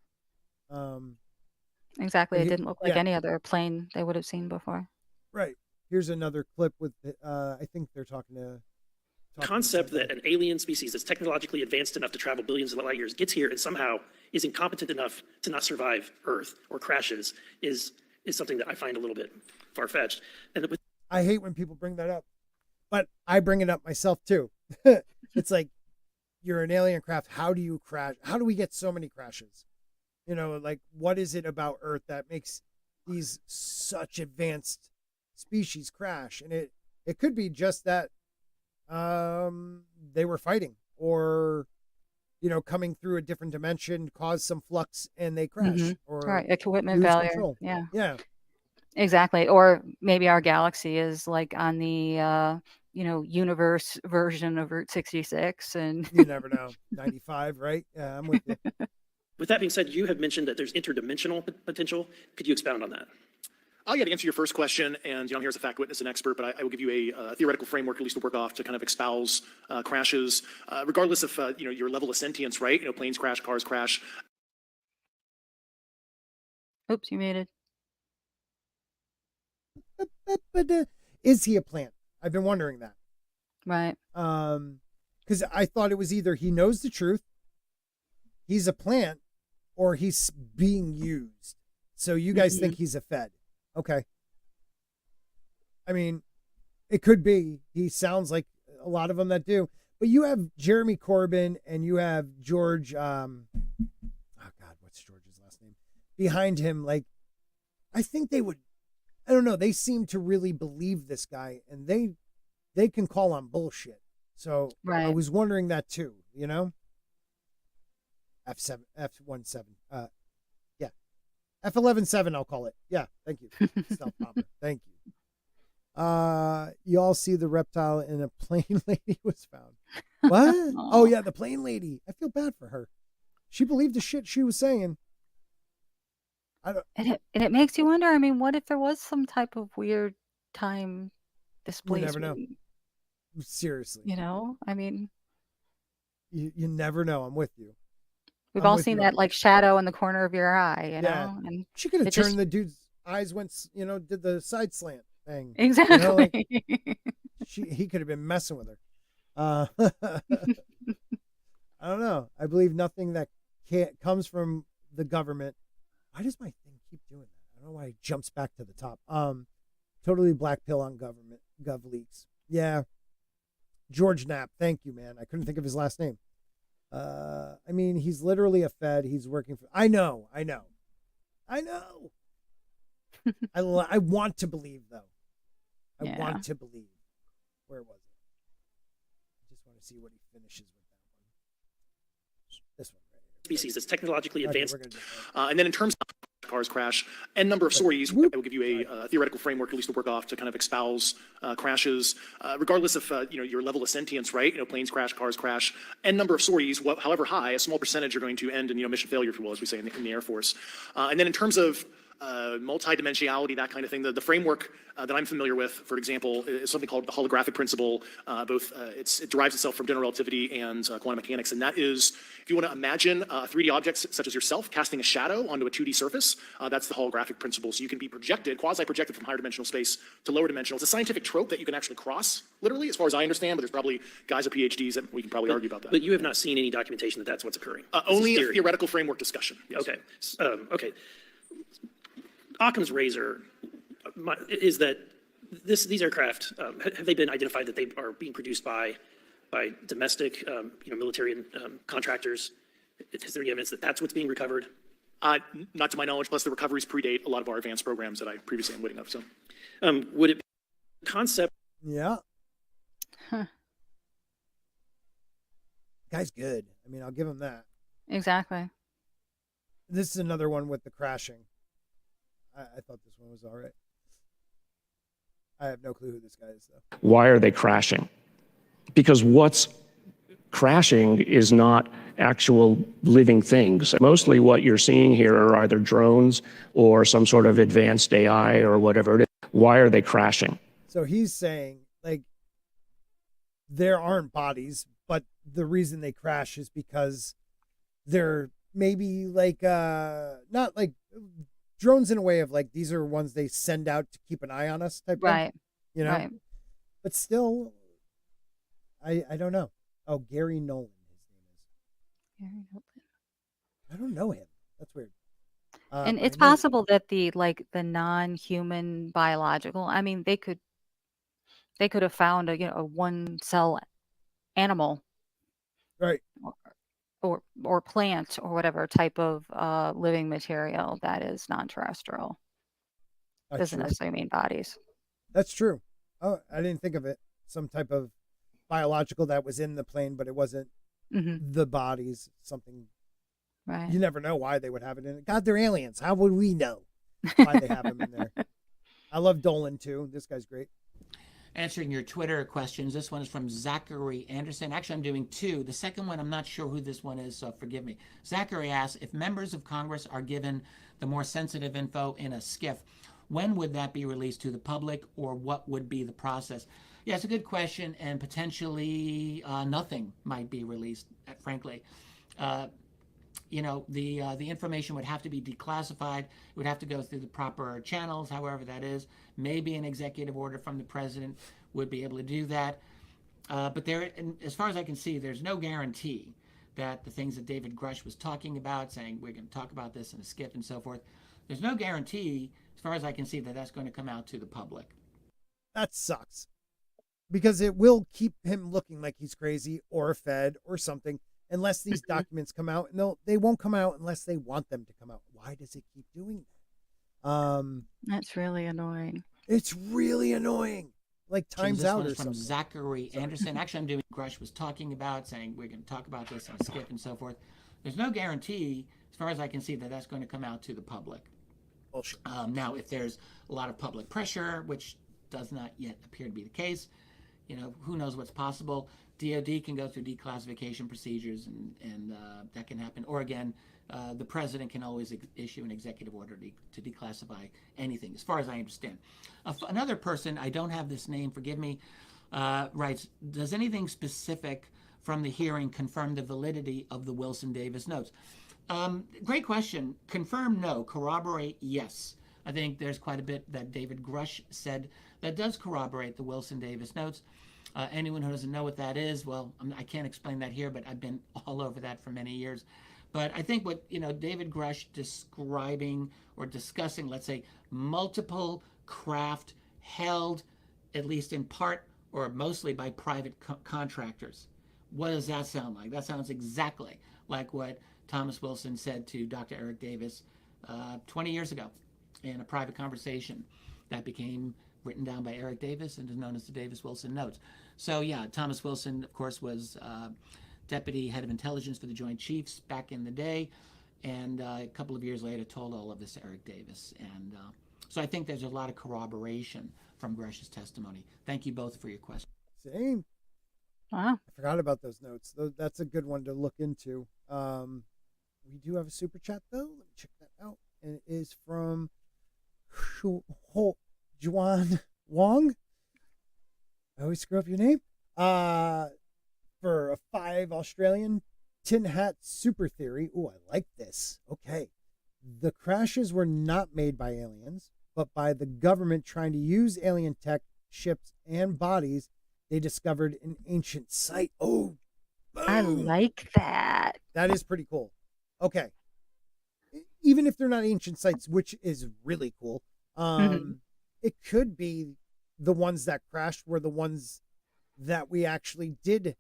Speaker 3: Exactly.
Speaker 2: But
Speaker 3: It didn't look like
Speaker 2: yeah,
Speaker 3: any other plane they would have seen before.
Speaker 2: right. Here's another clip with I think they're talking to.
Speaker 8: Concept that an alien species that's technologically advanced enough to travel billions of light years gets here and somehow is incompetent enough to not survive Earth or crashes is something that I find a little bit far-fetched. And
Speaker 2: I hate when people bring that up, but I bring it up myself too. It's like, you're an alien craft. How do you crash? How do we get so many crashes? Like, what is it about Earth that makes these such advanced species crash? And it could be just that they were fighting, or coming through a different dimension caused some flux and they crash,
Speaker 3: Mhm.
Speaker 2: or
Speaker 3: Right. Equipment
Speaker 2: lose
Speaker 3: failure.
Speaker 2: control.
Speaker 3: Yeah.
Speaker 2: Yeah.
Speaker 3: Exactly. Or maybe our galaxy is like on the universe version of Route 66, and
Speaker 2: You never know. 95, right? Yeah, I'm with you.
Speaker 8: with that being said, you have mentioned that there's interdimensional potential. Could you expound on that?
Speaker 7: I'll to answer your first question, and I'm here as a fact witness and expert, but I will give you a theoretical framework, at least to work off, to kind of espouse crashes, regardless of your level of sentience, right? Planes crash, cars crash.
Speaker 3: oops, you muted.
Speaker 2: But is he a plant? I've been wondering that.
Speaker 3: Right.
Speaker 2: Because I thought it was either he knows the truth, he's a plant, or he's being used. So you guys think he's a Fed? Okay. I mean, it could be. He sounds like a lot of them that do. But you have Jeremy Corbyn and you have George. Oh God, what's George's last name? Behind him, like, I think they would. I don't know. They seem to really believe this guy, and they can call on bullshit. So I
Speaker 3: Right.
Speaker 2: was wondering that too. F17. Yeah, F11-7, I'll call it. Yeah, thank you. Stealth bomber. Thank you. You all see the reptile in a plane lady was found. What? Oh yeah, the plane lady. I feel bad for her. She believed the shit she was saying.
Speaker 3: And it makes you wonder, I mean, what if there was some type of weird time displacement?
Speaker 2: You never know. Seriously.
Speaker 3: You know? I mean,
Speaker 2: you never know. I'm with you.
Speaker 3: We've all seen that like shadow in the corner of your eye, you know? And
Speaker 2: she could have turned the dude's eyes once, did the side slant thing.
Speaker 3: Exactly.
Speaker 2: He could have been messing with her. I don't know. I believe nothing that comes from the government. Why does my thing keep doing that? I don't know why it jumps back to the top. Totally black pill on government gov leaks. Yeah. George Knapp. Thank you, man. I couldn't think of his last name. I mean, he's literally a Fed. He's working for. I know. I want to believe though. I want to believe. Where was it? I just want to see what he finishes with that one. This one right here.
Speaker 8: Species that's technologically advanced. And then in terms of cars crash, n number of stories, I will give you a theoretical framework, at least to work off, to kind of espouse crashes, regardless of your level of sentience, right? Planes crash, cars crash, n number of stories, however high, a small percentage are going to end in mission failure, if you will, as we say in the Air Force. And then in terms of multidimensionality, that kind of thing. The framework that I'm familiar with, for example, is something called the holographic principle. It derives itself from general relativity and quantum mechanics, and that is, if you want to imagine 3D objects such as yourself casting a shadow onto a 2D surface, that's the holographic principle. So you can be projected, quasi-projected from higher dimensional space to lower dimensional. It's a scientific trope that you can actually cross, literally, as far as I understand, but there's probably guys with PhDs that we can probably argue about that. But you have not seen any documentation that that's what's occurring?
Speaker 7: Only a theoretical framework discussion. Yes.
Speaker 8: Okay. Okay. Occam's razor is that these aircraft, have they been identified that they are being produced by domestic military contractors? Is there any evidence that that's what's being recovered?
Speaker 7: Not to my knowledge, plus the recoveries predate a lot of our advanced programs that I previously am waiting of. So
Speaker 8: would it be concept?
Speaker 2: Yeah. Huh. Guy's good. I mean, I'll give him that.
Speaker 3: Exactly.
Speaker 2: This is another one with the crashing. I thought this one was all right. I have no clue who this guy is, though.
Speaker 9: Why are they crashing? Because what's crashing is not actual living things. Mostly what you're seeing here are either drones or some sort of advanced AI or whatever it is. Why are they crashing?
Speaker 2: So he's saying, like, there aren't bodies, but the reason they crash is because they're maybe like, not like drones in a way of like, these are ones they send out to keep an eye on us type
Speaker 3: right
Speaker 2: thing,
Speaker 3: right.
Speaker 2: But still, I don't know. Oh, Gary Nolan, his name is.
Speaker 3: Gary Nolan.
Speaker 2: I don't know him. That's weird.
Speaker 3: And it's possible that the non-human biological, I mean, they could have found a one cell animal,
Speaker 2: right,
Speaker 3: or plant or whatever type of living material that is non-terrestrial. Doesn't necessarily mean bodies.
Speaker 2: That's true. Oh, I didn't think of it. Some type of biological that was in the plane, but it wasn't the bodies. Something.
Speaker 3: Right.
Speaker 2: You never know why they would have it in it. God, they're aliens. How would we know why they have them in there? I love Dolan too. This guy's great.
Speaker 10: Answering your Twitter questions. This one is from Zachary Anderson. Actually, I'm doing two. The second one, I'm not sure who this one is, so forgive me. Zachary asks, if members of Congress are given the more sensitive info in a SCIF, when would that be released to the public, or what would be the process? Yeah, it's a good question, and potentially nothing might be released, frankly. The information would have to be declassified. It would have to go through the proper channels, however that is. Maybe an executive order from the president would be able to do that. But there, as far as I can see, there's no guarantee that the things that David Grush was talking about, saying we're going to talk about this in a SCIF and so forth, there's no guarantee, as far as I can see, that that's going to come out to the public.
Speaker 2: That sucks. Because it will keep him looking like he's crazy or a Fed or something. Unless these documents come out, and they won't come out unless they want them to come out. Why does it keep doing that?
Speaker 3: That's really annoying.
Speaker 2: It's really annoying. Like times out or something.
Speaker 10: From Zachary Anderson. Actually, I'm doing Grush was talking about, saying we're going to talk about this in a SCIF and so forth. There's no guarantee, as far as I can see, that that's going to come out to the public.
Speaker 2: Bullshit.
Speaker 10: Now, if there's a lot of public pressure, which does not yet appear to be the case, who knows what's possible. DOD can go through declassification procedures, and that can happen. Or again, the president can always issue an executive order to declassify anything, as far as I understand. Another person, I don't have this name, forgive me, writes, does anything specific from the hearing confirm the validity of the Wilson Davis notes? Great question. Confirm, no. Corroborate, yes. I think there's quite a bit that David Grush said that does corroborate the Wilson Davis notes. Anyone who doesn't know what that is, well, I can't explain that here, but I've been all over that for many years. But I think what David Grush describing or discussing, let's say, multiple craft held, at least in part or mostly by private contractors. What does that sound like? That sounds exactly like what Thomas Wilson said to Dr. Eric Davis 20 years ago in a private conversation that became written down by Eric Davis and is known as the Davis-Wilson Notes. So yeah, Thomas Wilson, of course, was deputy head of intelligence for the Joint Chiefs back in the day, and a couple of years later told all of this to Eric Davis. And so I think there's a lot of corroboration from Grush's testimony. Thank you both for your question.
Speaker 2: Same.
Speaker 3: Wow.
Speaker 2: I forgot about those notes. That's a good one to look into. We do have a super chat, though. Let me check that out. And it is from Juan Wong. I always screw up your name. For a 5 Australian tin hat super theory. Ooh, I like this. Okay. The crashes were not made by aliens, but by the government trying to use alien tech, ships, and bodies they discovered an ancient site. Oh, boom.
Speaker 3: I like that.
Speaker 2: That is pretty cool. Okay. Even if they're not ancient sites, which is really cool, it could be the ones that crashed were the ones that we actually did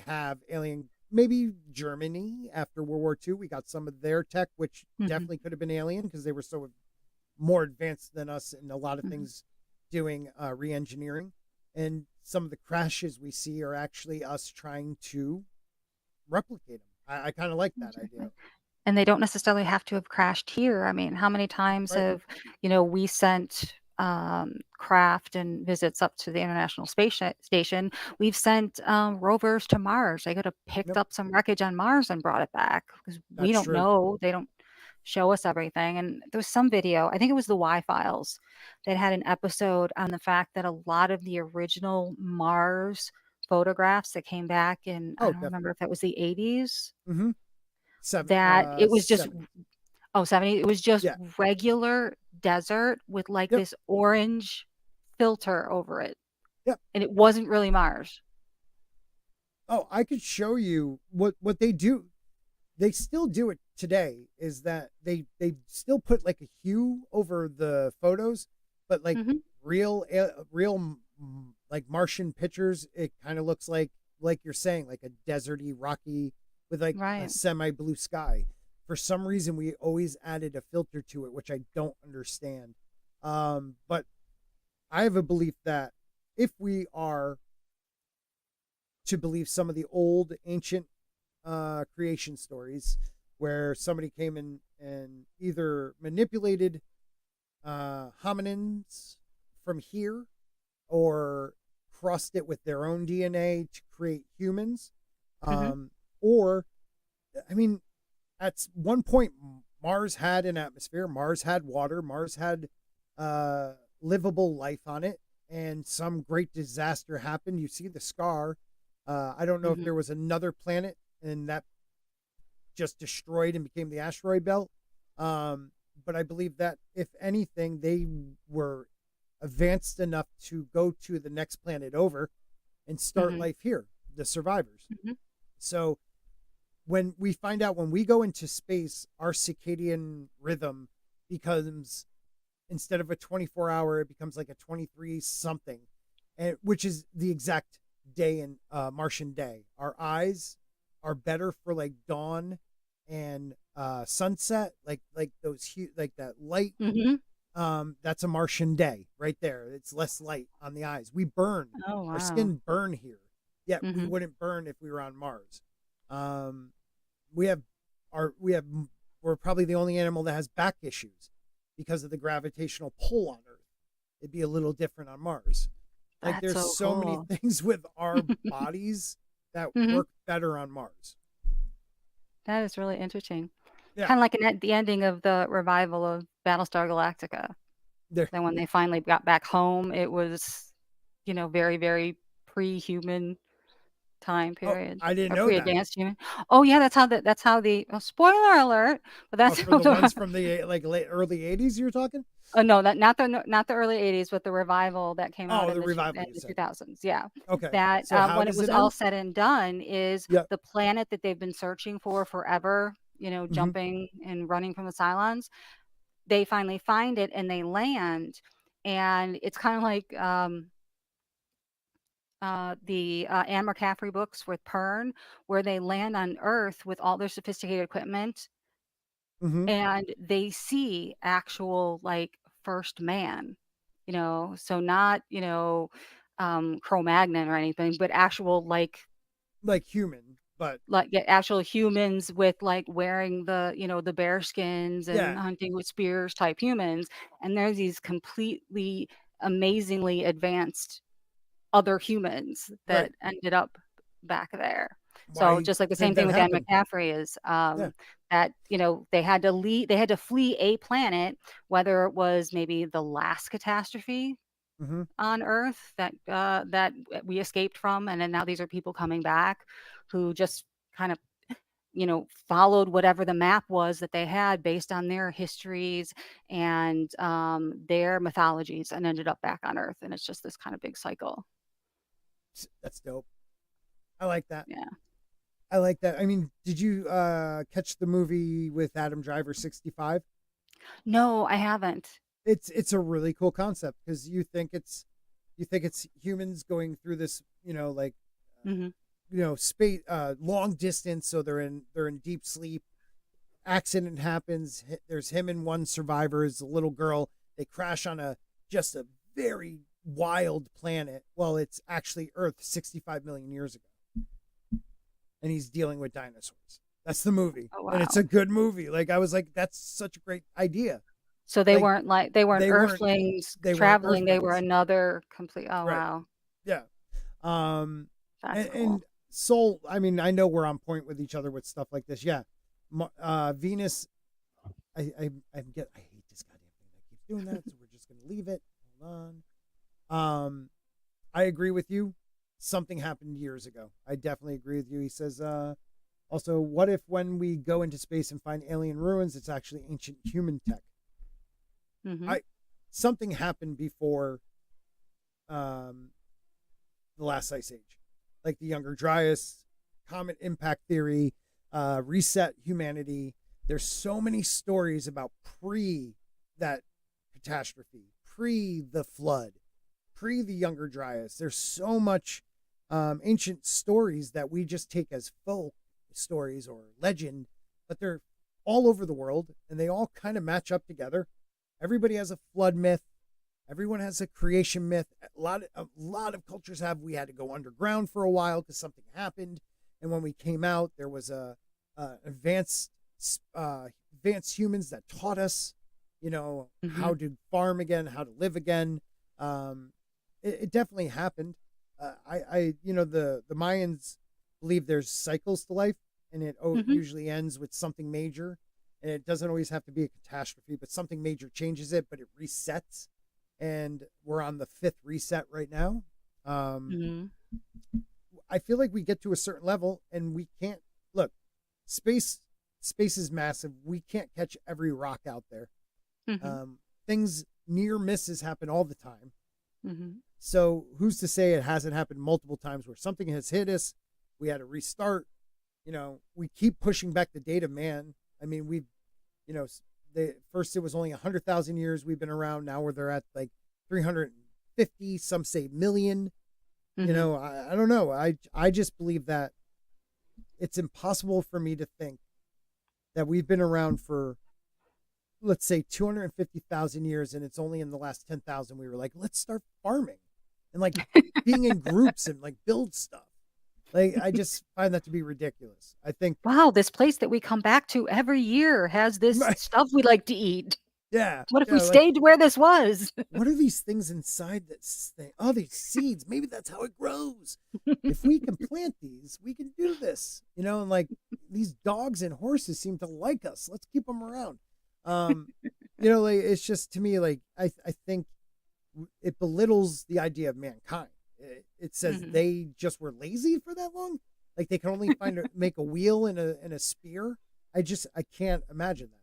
Speaker 2: have alien. Maybe Germany after World War II, we got some of their tech, which definitely could have been alien because they were so more advanced than us in a lot of things doing re-engineering. And some of the crashes we see are actually us trying to replicate them. I kind of like that idea.
Speaker 3: And they don't necessarily have to have crashed here. I mean, how many times have, we sent craft and visits up to the International Space Station. We've sent rovers to Mars. They could have picked up some wreckage on Mars and brought it back because we don't know. They don't show us everything. And there was some video, I think it was the Y-Files, that had an episode on the fact that a lot of the original Mars photographs that came back in, I don't remember if that was the 80s, that it was just 70. It was just regular desert with like this orange filter over it. And it wasn't really Mars.
Speaker 2: Oh, I could show you what they do. They still do it today, is that they still put like a hue over the photos, but like real like Martian pictures, it kind of looks like you're saying, like a deserty, rocky with like a semi blue sky. For some reason, we always added a filter to it, which I don't understand. But I have a belief that if we are to believe some of the old ancient creation stories where somebody came in and either manipulated hominins from here or crossed it with their own DNA to create humans, or, I mean, at one point, Mars had an atmosphere, Mars had water, Mars had livable life on it, and some great disaster happened. You see the scar. I don't know if there was another planet and that just destroyed and became the asteroid belt. But I believe that, if anything, they were advanced enough to go to the next planet over and start life here, the survivors. So when we find out, when we go into space, our circadian rhythm becomes, instead of a 24-hour, it becomes like a 23 something, and which is the exact day in Martian day. Our eyes are better for like dawn and sunset, like those like that light. That's a Martian day right there. It's less light on the eyes. We burn. Our skin burn here. Yet we wouldn't burn if we were on Mars. We're probably the only animal that has back issues. because of the gravitational pull on Earth. It'd be a little different on Mars. Like
Speaker 3: That's
Speaker 2: there's
Speaker 3: so
Speaker 2: many
Speaker 3: cool.
Speaker 2: things with our bodies that
Speaker 3: Mhm.
Speaker 2: work better on Mars.
Speaker 3: That is really interesting.
Speaker 2: Yeah.
Speaker 3: Kind of like the ending of the revival of Battlestar Galactica.
Speaker 2: There.
Speaker 3: Then when they finally got back home, it was, very, very pre-human time
Speaker 2: Oh,
Speaker 3: period
Speaker 2: I didn't
Speaker 3: or
Speaker 2: know that.
Speaker 3: pre-advanced human. Oh yeah, that's how the spoiler alert, but
Speaker 2: Oh,
Speaker 3: that's
Speaker 2: for the ones from the like late early 80s you're talking?
Speaker 3: no, not the early 80s, but the revival that came out
Speaker 2: Oh,
Speaker 3: in
Speaker 2: the
Speaker 3: the
Speaker 2: revival
Speaker 3: in
Speaker 2: you
Speaker 3: the
Speaker 2: said.
Speaker 3: 2000s. Yeah.
Speaker 2: Okay.
Speaker 3: That
Speaker 2: So how
Speaker 3: when it
Speaker 2: does
Speaker 3: was
Speaker 2: it
Speaker 3: all
Speaker 2: end?
Speaker 3: said and done is
Speaker 2: Yeah.
Speaker 3: the planet that they've been searching for forever,
Speaker 2: Hmm.
Speaker 3: jumping and running from the Cylons. They finally find it and they land, and it's kind of like the Anne McCaffrey books with Pern, where they land on Earth with all their sophisticated equipment,
Speaker 2: Hmm.
Speaker 3: and they see actual like first man, so not Cro-Magnon or anything, but actual
Speaker 2: Like human, but
Speaker 3: yeah, actual humans with like wearing the bear skins and
Speaker 2: yeah,
Speaker 3: hunting with spears type humans, and there's these completely amazingly advanced other humans
Speaker 2: right.
Speaker 3: that ended up back there. So
Speaker 2: Why
Speaker 3: just like the same
Speaker 2: did
Speaker 3: thing
Speaker 2: that
Speaker 3: with Anne
Speaker 2: happen?
Speaker 3: McCaffrey is
Speaker 2: Yeah.
Speaker 3: that they had to leave, they had to flee a planet, whether it was maybe the last catastrophe
Speaker 2: Hmm.
Speaker 3: on Earth that we escaped from, and then now these are people coming back who just kind of followed whatever the map was that they had based on their histories and their mythologies, and ended up back on Earth, and it's just this kind of big cycle.
Speaker 2: That's dope. I like that.
Speaker 3: Yeah.
Speaker 2: I like that. I mean, did you catch the movie with Adam Driver 65?
Speaker 3: No, I haven't.
Speaker 2: It's a really cool concept because you think it's humans going through this, like
Speaker 3: Hmm.
Speaker 2: space long distance, so they're in deep sleep. Accident happens. There's him and one survivor is a little girl. They crash on just a very wild planet. Well, it's actually Earth 65 million years ago, and he's dealing with dinosaurs. That's the movie,
Speaker 3: Oh
Speaker 2: and it's
Speaker 3: wow.
Speaker 2: a good movie. Like I was like, that's such a great idea.
Speaker 3: So they
Speaker 2: Like
Speaker 3: weren't they weren't
Speaker 2: they weren't
Speaker 3: Earthlings
Speaker 2: they weren't
Speaker 3: traveling. They were
Speaker 2: Earthlings,
Speaker 3: another complete. Oh
Speaker 2: right?
Speaker 3: wow,
Speaker 2: Yeah. Um,
Speaker 3: that's
Speaker 2: and
Speaker 3: cool.
Speaker 2: Soul. I mean, I know we're on point with each other with stuff like this. Yeah. Venus. I hate this goddamn thing that keeps doing that. So we're just gonna leave it. Hold on. I agree with you. Something happened years ago. I definitely agree with you. He says, also, what if when we go into space and find alien ruins, it's actually ancient human tech?
Speaker 3: Hmm.
Speaker 2: I Something happened before um, the last ice age, like the Younger Dryas, comet impact theory, reset humanity. There's so many stories about pre that catastrophe, pre the flood, pre the Younger Dryas. There's so much ancient stories that we just take as folk stories or legend, but they're all over the world and they all kind of match up together. Everybody has a flood myth. Everyone has a creation myth. A lot of cultures have. We had to go underground for a while because something happened, and when we came out, there was advanced advanced humans that taught us,
Speaker 3: Hmm.
Speaker 2: how to farm again, how to live again. It definitely happened. The Mayans believe there's cycles to life, and it
Speaker 3: Hmm.
Speaker 2: usually ends with something major, and it doesn't always have to be a catastrophe, but something major changes it, but it resets, and we're on the fifth reset right now. Um,
Speaker 3: Hmm.
Speaker 2: I feel like we get to a certain level, and we can't look. Space space is massive. We can't catch every rock out there.
Speaker 3: Hmm.
Speaker 2: Things near misses happen all the time.
Speaker 3: Hmm.
Speaker 2: So who's to say it hasn't happened multiple times where something has hit us, we had to restart. We keep pushing back the date of man. I mean, you know, first it was only 100,000 years we've been around. Now they're at like 350. Some say million.
Speaker 3: Hmm.
Speaker 2: I don't know. I just believe that it's impossible for me to think that we've been around for, let's say, 250,000 years, and it's only in the last 10,000 we were like, let's start farming and like being in groups and like build stuff. Like I just find that to be ridiculous. I think
Speaker 3: Wow, this place that we come back to every year has this stuff we like to eat.
Speaker 2: Yeah.
Speaker 3: What if
Speaker 2: Yeah.
Speaker 3: we
Speaker 2: Like,
Speaker 3: stayed where this was?
Speaker 2: what are these things inside this thing? Oh, these seeds. Maybe that's how it grows. If we can plant these, we can do this. And like these dogs and horses seem to like us. Let's keep them around. Like it's just to me, like I think it belittles the idea of mankind. It says they just were lazy for that long. Like they can only make a wheel and a spear. I can't imagine that.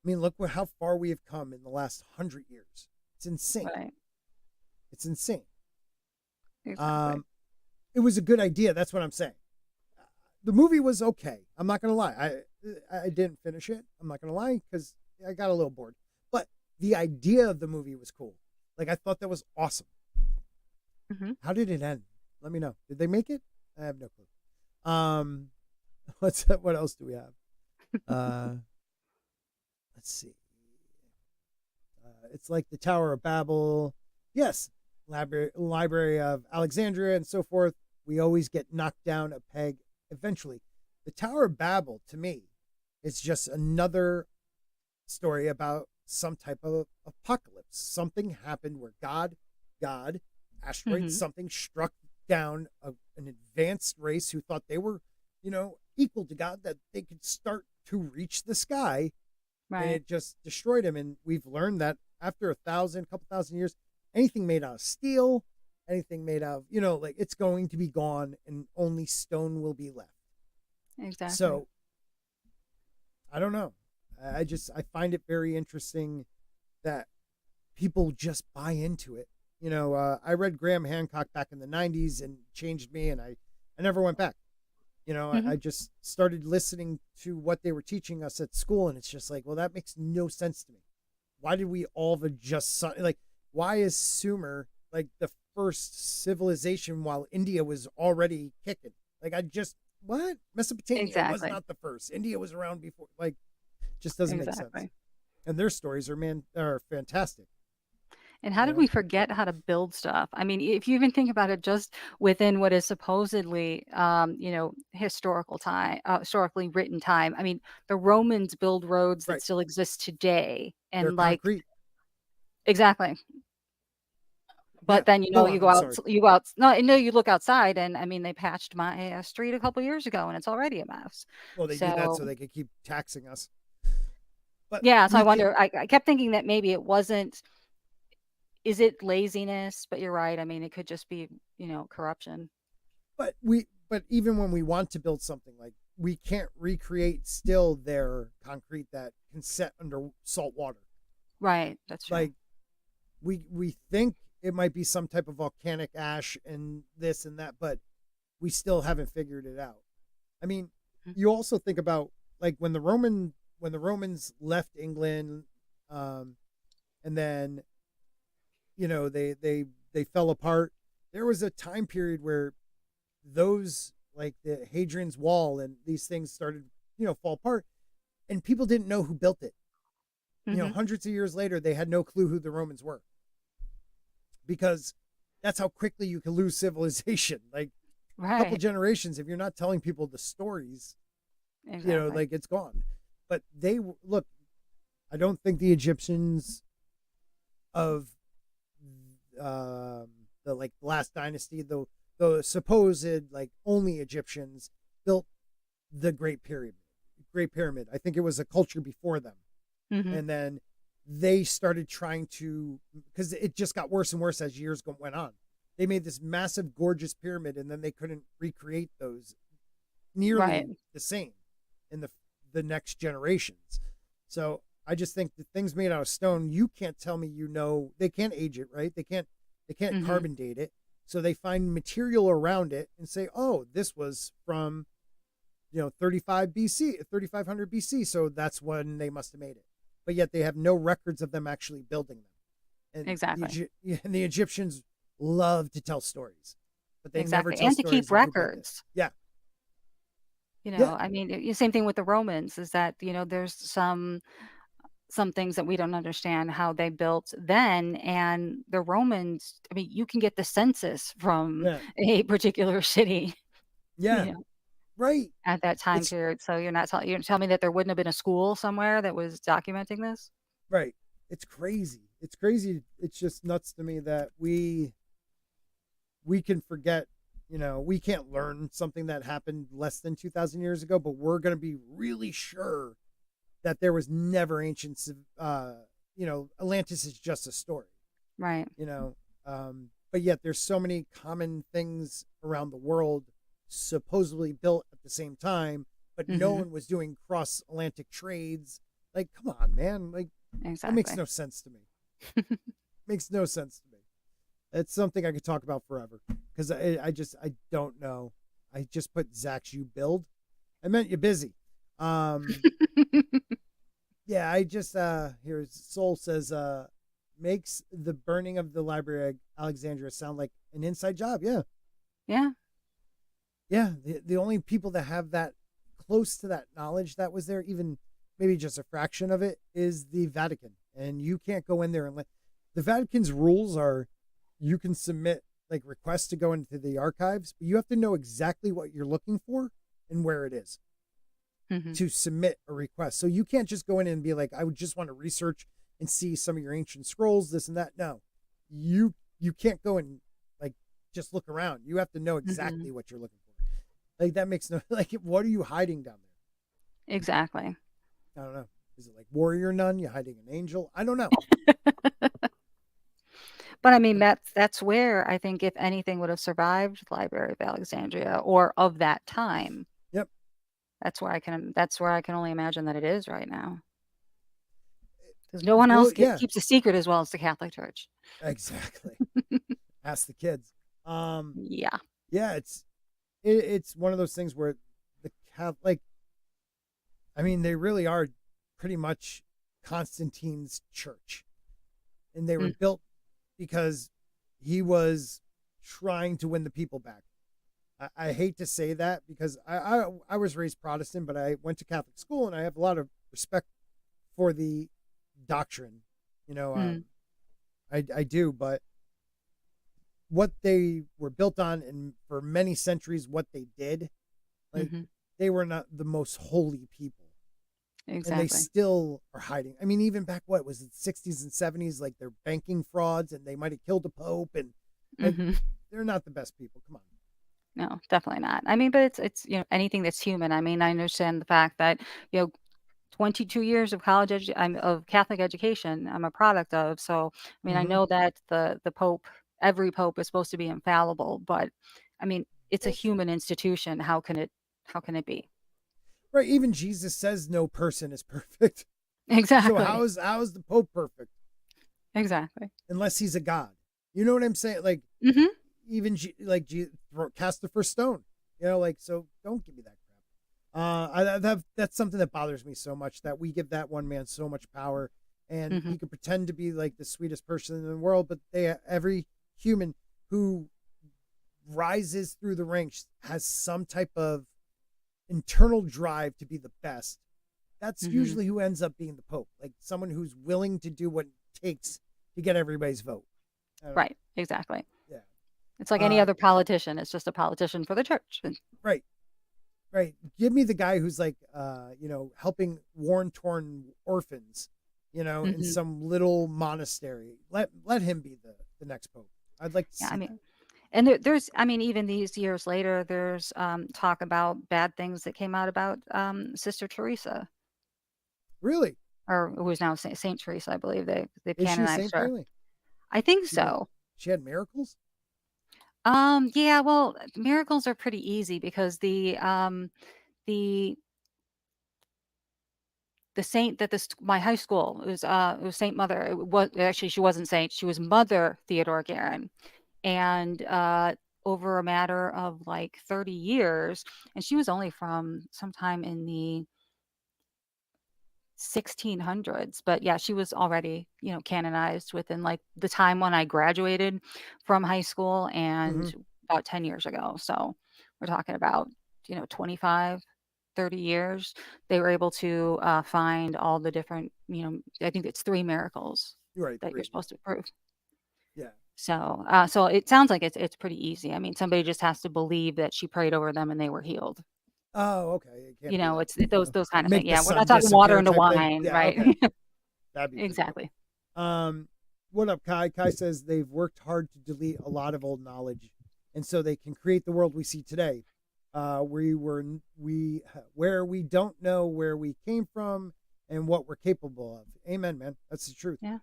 Speaker 2: I mean, look how far we have come in the last 100 years. It's insane.
Speaker 3: Right.
Speaker 2: It's insane.
Speaker 3: Exactly.
Speaker 2: It was a good idea. That's what I'm saying. The movie was okay. I'm not gonna lie. I didn't finish it. I'm not gonna lie because I got a little bored. But the idea of the movie was cool. Like I thought that was awesome. How did it end? Let me know. Did they make it? I have no clue. What else do we have? Let's see. It's like the Tower of Babel. Yes. Library of Alexandria and so forth. We always get knocked down a peg eventually. The Tower of Babel, to me, is just another story about some type of apocalypse. Something happened where God, asteroid, something struck down an advanced race who thought they were, equal to God, that they could start to reach the sky.
Speaker 3: Right.
Speaker 2: And it just destroyed him. And we've learned that after a couple thousand years, anything made out of steel, anything made out of, like it's going to be gone and only stone will be left.
Speaker 3: Exactly.
Speaker 2: So I don't know. I find it very interesting that people just buy into it. I read Graham Hancock back in the 90s and changed me, and I never went back. I just started listening to what they were teaching us at school, and it's just like, well, that makes no sense to me. Why did we all just like? Why is Sumer like the first civilization while India was already kicking? Like what? Mesopotamia was not the first. India was around before. Like, just doesn't make sense. And their stories are fantastic.
Speaker 3: And how did we forget how to build stuff? I mean, if you even think about it, just within what is supposedly, historically written time. I mean, the Romans build roads that still exist today, and
Speaker 2: they're concrete.
Speaker 3: Exactly. But then you look outside, and I mean, they patched my street a couple years ago, and it's already a mess.
Speaker 2: Well, they did that so they could keep taxing us. But
Speaker 3: yeah, so I wonder. I kept thinking that maybe it wasn't. Is it laziness? But you're right. I mean, it could just be, corruption.
Speaker 2: But even when we want to build something, like we can't recreate still their concrete that can set under salt water.
Speaker 3: Right. That's true.
Speaker 2: Like we think it might be some type of volcanic ash and this and that, but we still haven't figured it out. I mean, you also think about like when the Romans left England, and then they fell apart. There was a time period where those, like the Hadrian's Wall and these things started, fall apart, and people didn't know who built it. Hundreds of years later, they had no clue who the Romans were, because that's how quickly you can lose civilization. Like a couple generations, if you're not telling people the stories, like it's gone. But look, I don't think the Egyptians of the last dynasty, the supposed like only Egyptians built the Great Pyramid. I think it was a culture before them. And then they started trying to, because it just got worse and worse as years went on. They made this massive, gorgeous pyramid, and then they couldn't recreate those nearly the same in the next generations. So I just think the things made out of stone, you can't tell me, they can't age it, right? They can't carbon date it. So they find material around it and say, oh, this was from, 3500 BC. So that's when they must have made it. But yet they have no records of them actually building them. And
Speaker 3: exactly.
Speaker 2: The Egyptians love to tell stories, but they never tell
Speaker 3: and to
Speaker 2: stories
Speaker 3: keep records.
Speaker 2: Yeah.
Speaker 3: I mean, same thing with the Romans is that, there's some things that we don't understand how they built then. And the Romans, I mean, you can get the census from a particular city.
Speaker 2: Yeah. Right.
Speaker 3: At that time period. So you're telling me that there wouldn't have been a school somewhere that was documenting this?
Speaker 2: Right. It's crazy. It's crazy. It's just nuts to me that we can forget, we can't learn something that happened less than 2,000 years ago, but we're going to be really sure that there was never ancient, Atlantis is just a story,
Speaker 3: Right.
Speaker 2: but yet there's so many common things around the world supposedly built at the same time, but no one was doing cross Atlantic trades. Like, come on, man. Like,
Speaker 3: Exactly.
Speaker 2: that makes no sense to me. Makes no sense to me. It's something I could talk about forever because I don't know. I just put Zach's you build. I meant you're busy. Yeah, I just here Soul says makes the burning of the Library of Alexandria sound like an inside job. Yeah.
Speaker 3: Yeah.
Speaker 2: Yeah. The only people that have that close to that knowledge that was there, even maybe just a fraction of it, is the Vatican. And you can't go in there and the Vatican's rules are you can submit like requests to go into the archives, but you have to know exactly what you're looking for and where it is to submit a request. So you can't just go in and be like, I would just want to research and see some of your ancient scrolls, this and that. No, you can't go and like just look around. You have to know exactly what you're looking for. Like that makes no, like, what are you hiding down there?
Speaker 3: Exactly.
Speaker 2: I don't know. Is it like warrior nun? You're hiding an angel? I don't know.
Speaker 3: But I mean, that's where I think if anything would have survived the Library of Alexandria or of that time.
Speaker 2: Yep.
Speaker 3: That's where I can only imagine that it is right now. Because no one else keeps a secret as well as the Catholic Church.
Speaker 2: Exactly. Ask the kids.
Speaker 3: Yeah.
Speaker 2: Yeah, it's one of those things where the Catholic, I mean, they really are pretty much Constantine's church. And they were built because he was trying to win the people back. I hate to say that because I was raised Protestant, but I went to Catholic school and I have a lot of respect for the doctrine. I do, but what they were built on and for many centuries, what they did, like they were not the most holy people.
Speaker 3: Exactly.
Speaker 2: And they still are hiding. I mean, even back, what was it, 60s and 70s, like they're banking frauds and they might have killed a pope and like, they're not the best people. Come on.
Speaker 3: No, definitely not. I mean, but it's anything that's human. I mean, I understand the fact that 22 years of of Catholic education I'm a product of. So I mean, I know that the Pope, every Pope is supposed to be infallible, but I mean, it's a human institution. How can it be?
Speaker 2: Right. Even Jesus says no person is perfect.
Speaker 3: Exactly.
Speaker 2: So how is the Pope perfect?
Speaker 3: Exactly.
Speaker 2: Unless he's a god. You know what I'm saying? Like, even cast the first stone. So don't give me that crap. That's something that bothers me so much, that we give that one man so much power, and he could pretend to be like the sweetest person in the world, but every human who rises through the ranks has some type of internal drive to be the best. That's usually who ends up being the Pope, like someone who's willing to do what it takes to get everybody's vote.
Speaker 3: Right. Exactly.
Speaker 2: Yeah.
Speaker 3: It's like any other politician. It's just a politician for the church.
Speaker 2: Right. Right. Give me the guy who's like, helping war-torn orphans, in some little monastery. Let him be the next Pope. I'd like to see that.
Speaker 3: And there's, even these years later, there's talk about bad things that came out about Sister Teresa.
Speaker 2: Really?
Speaker 3: Or who is now Saint Teresa, I believe they've
Speaker 2: Is she
Speaker 3: canonized
Speaker 2: Saint
Speaker 3: her.
Speaker 2: Really?
Speaker 3: I think so.
Speaker 2: She had miracles?
Speaker 3: Yeah, well, miracles are pretty easy because the saint that my high school it was Saint Mother. It was actually, she wasn't Saint, she was Mother Theodore Guerin. And over a matter of like 30 years, and she was only from sometime in the 1600s, but yeah, she was already canonized within like the time when I graduated from high school, and about 10 years ago. So we're talking about 25, 30 years. They were able to find all the different, I think it's 3 miracles that you're supposed to prove.
Speaker 2: Yeah.
Speaker 3: So so it sounds like it's pretty easy. I mean, somebody just has to believe that she prayed over them and they were healed.
Speaker 2: Oh, okay.
Speaker 3: It's those kind of
Speaker 2: Make
Speaker 3: things.
Speaker 2: the
Speaker 3: Yeah, we're
Speaker 2: sun
Speaker 3: not talking water
Speaker 2: disappear
Speaker 3: into
Speaker 2: type thing.
Speaker 3: wine,
Speaker 2: Yeah,
Speaker 3: right?
Speaker 2: okay. That'd be pretty cool.
Speaker 3: Exactly.
Speaker 2: What up, Kai? Kai says they've worked hard to delete a lot of old knowledge, and so they can create the world we see today. Where we don't know where we came from and what we're capable of. Amen, man. That's the truth.
Speaker 3: Yeah.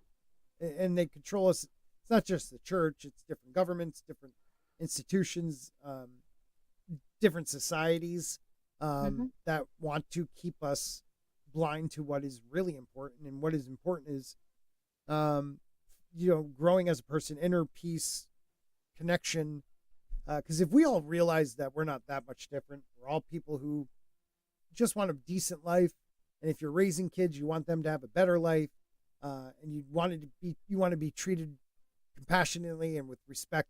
Speaker 2: And they control us. It's not just the church. It's different governments, different institutions, different societies that want to keep us blind to what is really important. And what is important is, growing as a person, inner peace, connection. Because if we all realize that we're not that much different, we're all people who just want a decent life. And if you're raising kids, you want them to have a better life, and you want to be treated compassionately and with respect.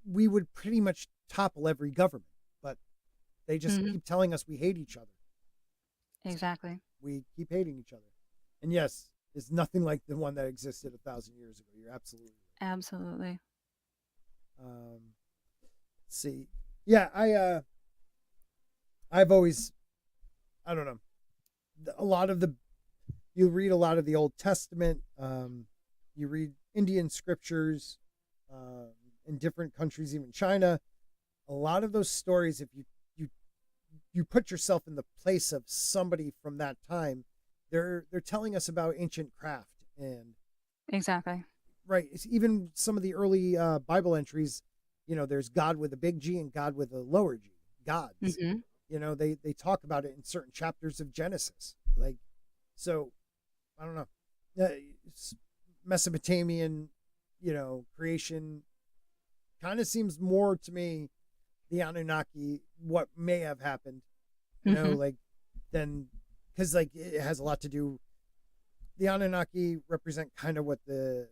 Speaker 2: We would pretty much topple every government, but they just keep telling us we hate each other.
Speaker 3: Exactly.
Speaker 2: We keep hating each other, and yes, it's nothing like the one that existed 1,000 years ago. You're absolutely right.
Speaker 3: Absolutely.
Speaker 2: See, yeah, I've always, I don't know, you read a lot of the Old Testament, you read Indian scriptures, in different countries, even China. A lot of those stories, if you put yourself in the place of somebody from that time, they're telling us about ancient craft. And
Speaker 3: exactly.
Speaker 2: Right. It's even some of the early Bible entries, there's God with a big G and God with a lower G, gods. They talk about it in certain chapters of Genesis. Like, so I don't know. Mesopotamian, creation kind of seems more to me the Anunnaki, what may have happened, then, because like it has a lot to do. The Anunnaki represent kind of what the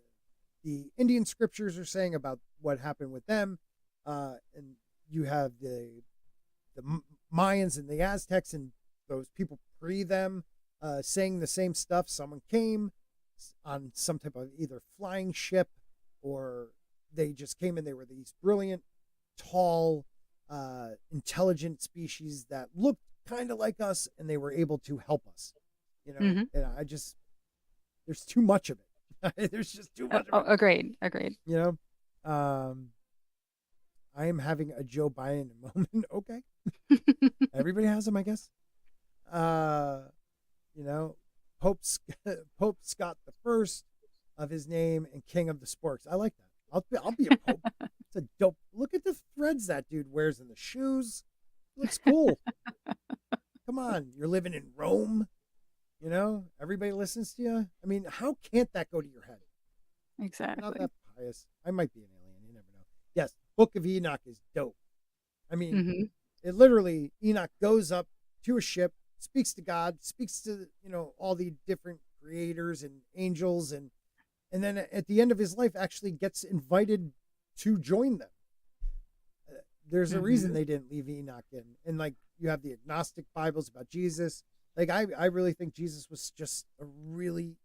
Speaker 2: Indian scriptures are saying about what happened with them, and you have the Mayans and the Aztecs and those people pre them saying the same stuff. Someone came on some type of either flying ship, or they just came and they were these brilliant, tall, intelligent species that looked kind of like us, and they were able to help us. And there's too much of it. There's just too much of it.
Speaker 3: Agreed.
Speaker 2: I am having a Joe Biden moment. Okay. Everybody has them, I guess. Pope Scott the First of his name and King of the Sporks. I like that. I'll be a pope. It's a dope. Look at the threads that dude wears in the shoes. Looks cool. Come on, you're living in Rome. Everybody listens to you. I mean, how can't that go to your head?
Speaker 3: Exactly.
Speaker 2: Not that pious. I might be an alien. You never know. Yes, Book of Enoch is dope. I mean, it literally, Enoch goes up to a ship, speaks to God, speaks to, all the different creators and angels, and then at the end of his life actually gets invited to join them. There's a reason they didn't leave Enoch in. And like, you have the agnostic Bibles about Jesus. Like, I really think Jesus was just a really,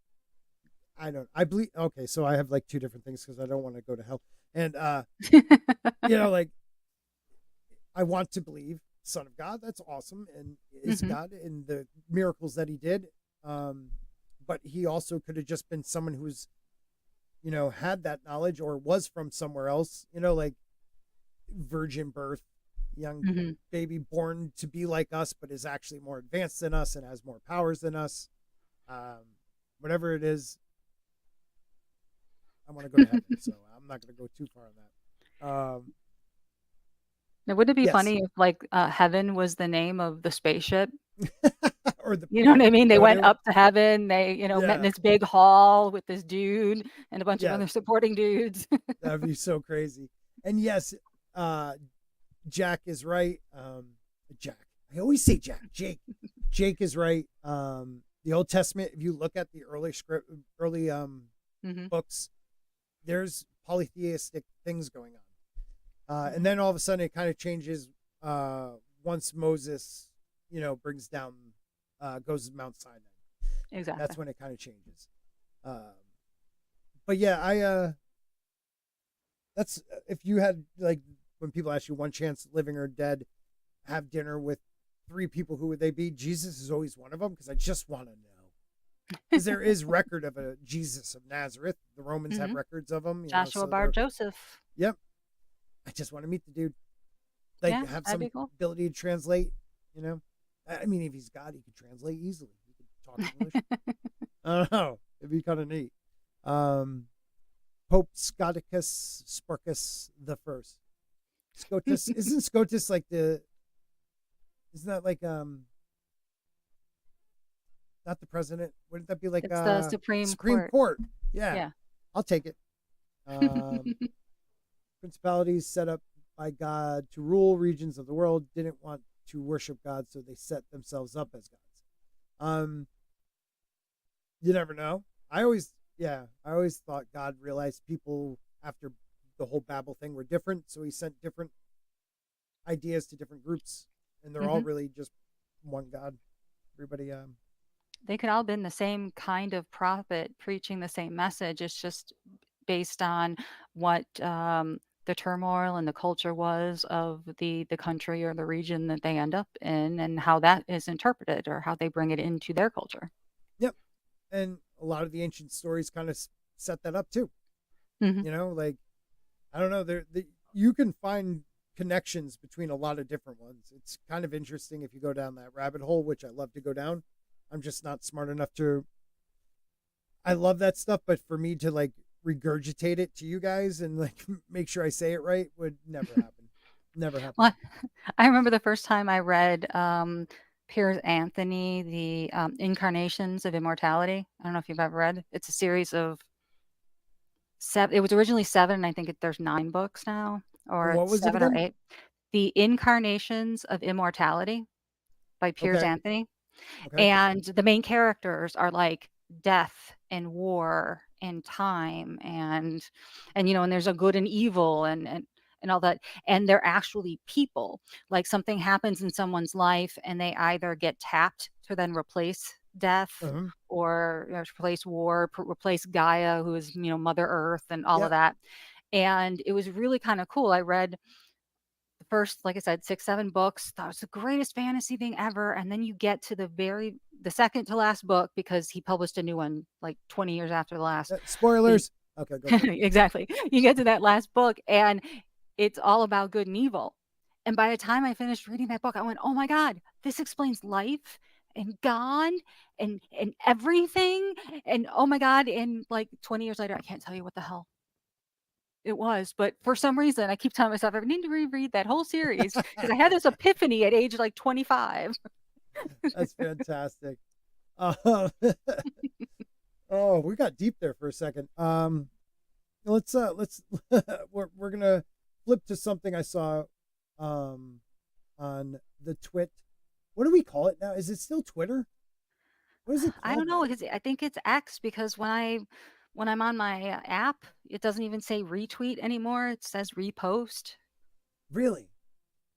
Speaker 2: I believe, okay, so I have like two different things because I don't want to go to hell. And, like, I want to believe Son of God. That's awesome. And is God in the miracles that he did. But he also could have just been someone who's, had that knowledge or was from somewhere else, like virgin birth, young baby born to be like us, but is actually more advanced than us and has more powers than us. Whatever it is, I want to go to heaven, so I'm not going to go too far on that.
Speaker 3: Now, wouldn't it be
Speaker 2: Yes.
Speaker 3: funny if like heaven was the name of the spaceship?
Speaker 2: Or the,
Speaker 3: You know what I mean? They
Speaker 2: or
Speaker 3: went
Speaker 2: they-
Speaker 3: up to heaven. They, met
Speaker 2: Yeah.
Speaker 3: in this big hall with this dude and a bunch
Speaker 2: Yeah.
Speaker 3: of other supporting dudes.
Speaker 2: That'd be so crazy. And yes, Jack is right. Jack. I always say Jack. Jake. Jake is right. The Old Testament, if you look at the early books, there's polytheistic things going on. And then all of a sudden it kind of changes once Moses, brings down, goes to Mount Sinai.
Speaker 3: Exactly.
Speaker 2: That's when it kind of changes. But yeah, that's, if you had, like, when people ask you one chance, living or dead, have dinner with 3 people, who would they be? Jesus is always one of them, because I just want to know. because there is record of a Jesus of Nazareth. The Romans have records of him.
Speaker 3: Joshua
Speaker 2: So
Speaker 3: Bar Joseph.
Speaker 2: yep. I just want to meet the dude. Like,
Speaker 3: Yeah,
Speaker 2: have
Speaker 3: that'd
Speaker 2: some
Speaker 3: be cool.
Speaker 2: ability to translate. I mean, if he's God, he could translate easily. He could talk English. I don't know. It'd be kind of neat. Pope Scoticus Sparkus the First. Scotus isn't Scotus like the? Isn't that like not the president? Wouldn't that be like
Speaker 3: It's the Supreme Court.
Speaker 2: Court? Yeah,
Speaker 3: Yeah.
Speaker 2: I'll take it. Principalities set up by God to rule regions of the world didn't want to worship God, so they set themselves up as gods. You never know. I always thought God realized people after the whole Babel thing were different, so he sent different ideas to different groups, and they're all really just one God. Everybody,
Speaker 3: They could all been the same kind of prophet preaching the same message. It's just based on what the turmoil and the culture was of the country or the region that they end up in, and how that is interpreted or how they bring it into their culture.
Speaker 2: Yep. And a lot of the ancient stories kind of set that up too. Like, I don't know, you can find connections between a lot of different ones. It's kind of interesting if you go down that rabbit hole, which I love to go down. I'm just not smart enough to. I love that stuff, but for me to like regurgitate it to you guys and like make sure I say it right would never happen. Never happen.
Speaker 3: Well, I remember the first time I read Piers Anthony, the Incarnations of Immortality. I don't know if you've ever read. It's a series of 7. It was originally 7, and I think there's 9 books now, or
Speaker 2: What was it
Speaker 3: 7 or
Speaker 2: again?
Speaker 3: 8. The Incarnations of Immortality by Piers
Speaker 2: Okay.
Speaker 3: Anthony.
Speaker 2: Okay.
Speaker 3: And the main characters are like death and war and time and and there's a good and evil and all that, and they're actually people. Like, something happens in someone's life and they either get tapped to then replace death or replace war, replace Gaia, who is Mother Earth, and all of that. And it was really kind of cool. I read the first, like I said, 6, 7 books. That was the greatest fantasy thing ever. And then you get to the second to last book, because he published a new one like 20 years after the last.
Speaker 2: Spoilers. Okay, go for it.
Speaker 3: Exactly. You get to that last book and it's all about good and evil. And by the time I finished reading that book, I went, oh my God, this explains life and God and everything. And oh my God. And like 20 years later, I can't tell you what the hell it was, but for some reason I keep telling myself I need to reread that whole series, because I had this epiphany at age like 25.
Speaker 2: That's fantastic. Oh, we got deep there for a second. Let's we're gonna flip to something I saw on the twit. What do we call it now? Is it still Twitter? What is it called?
Speaker 3: I don't know, because I think it's X, because when I'm on my app, it doesn't even say retweet anymore. It says repost.
Speaker 2: Really?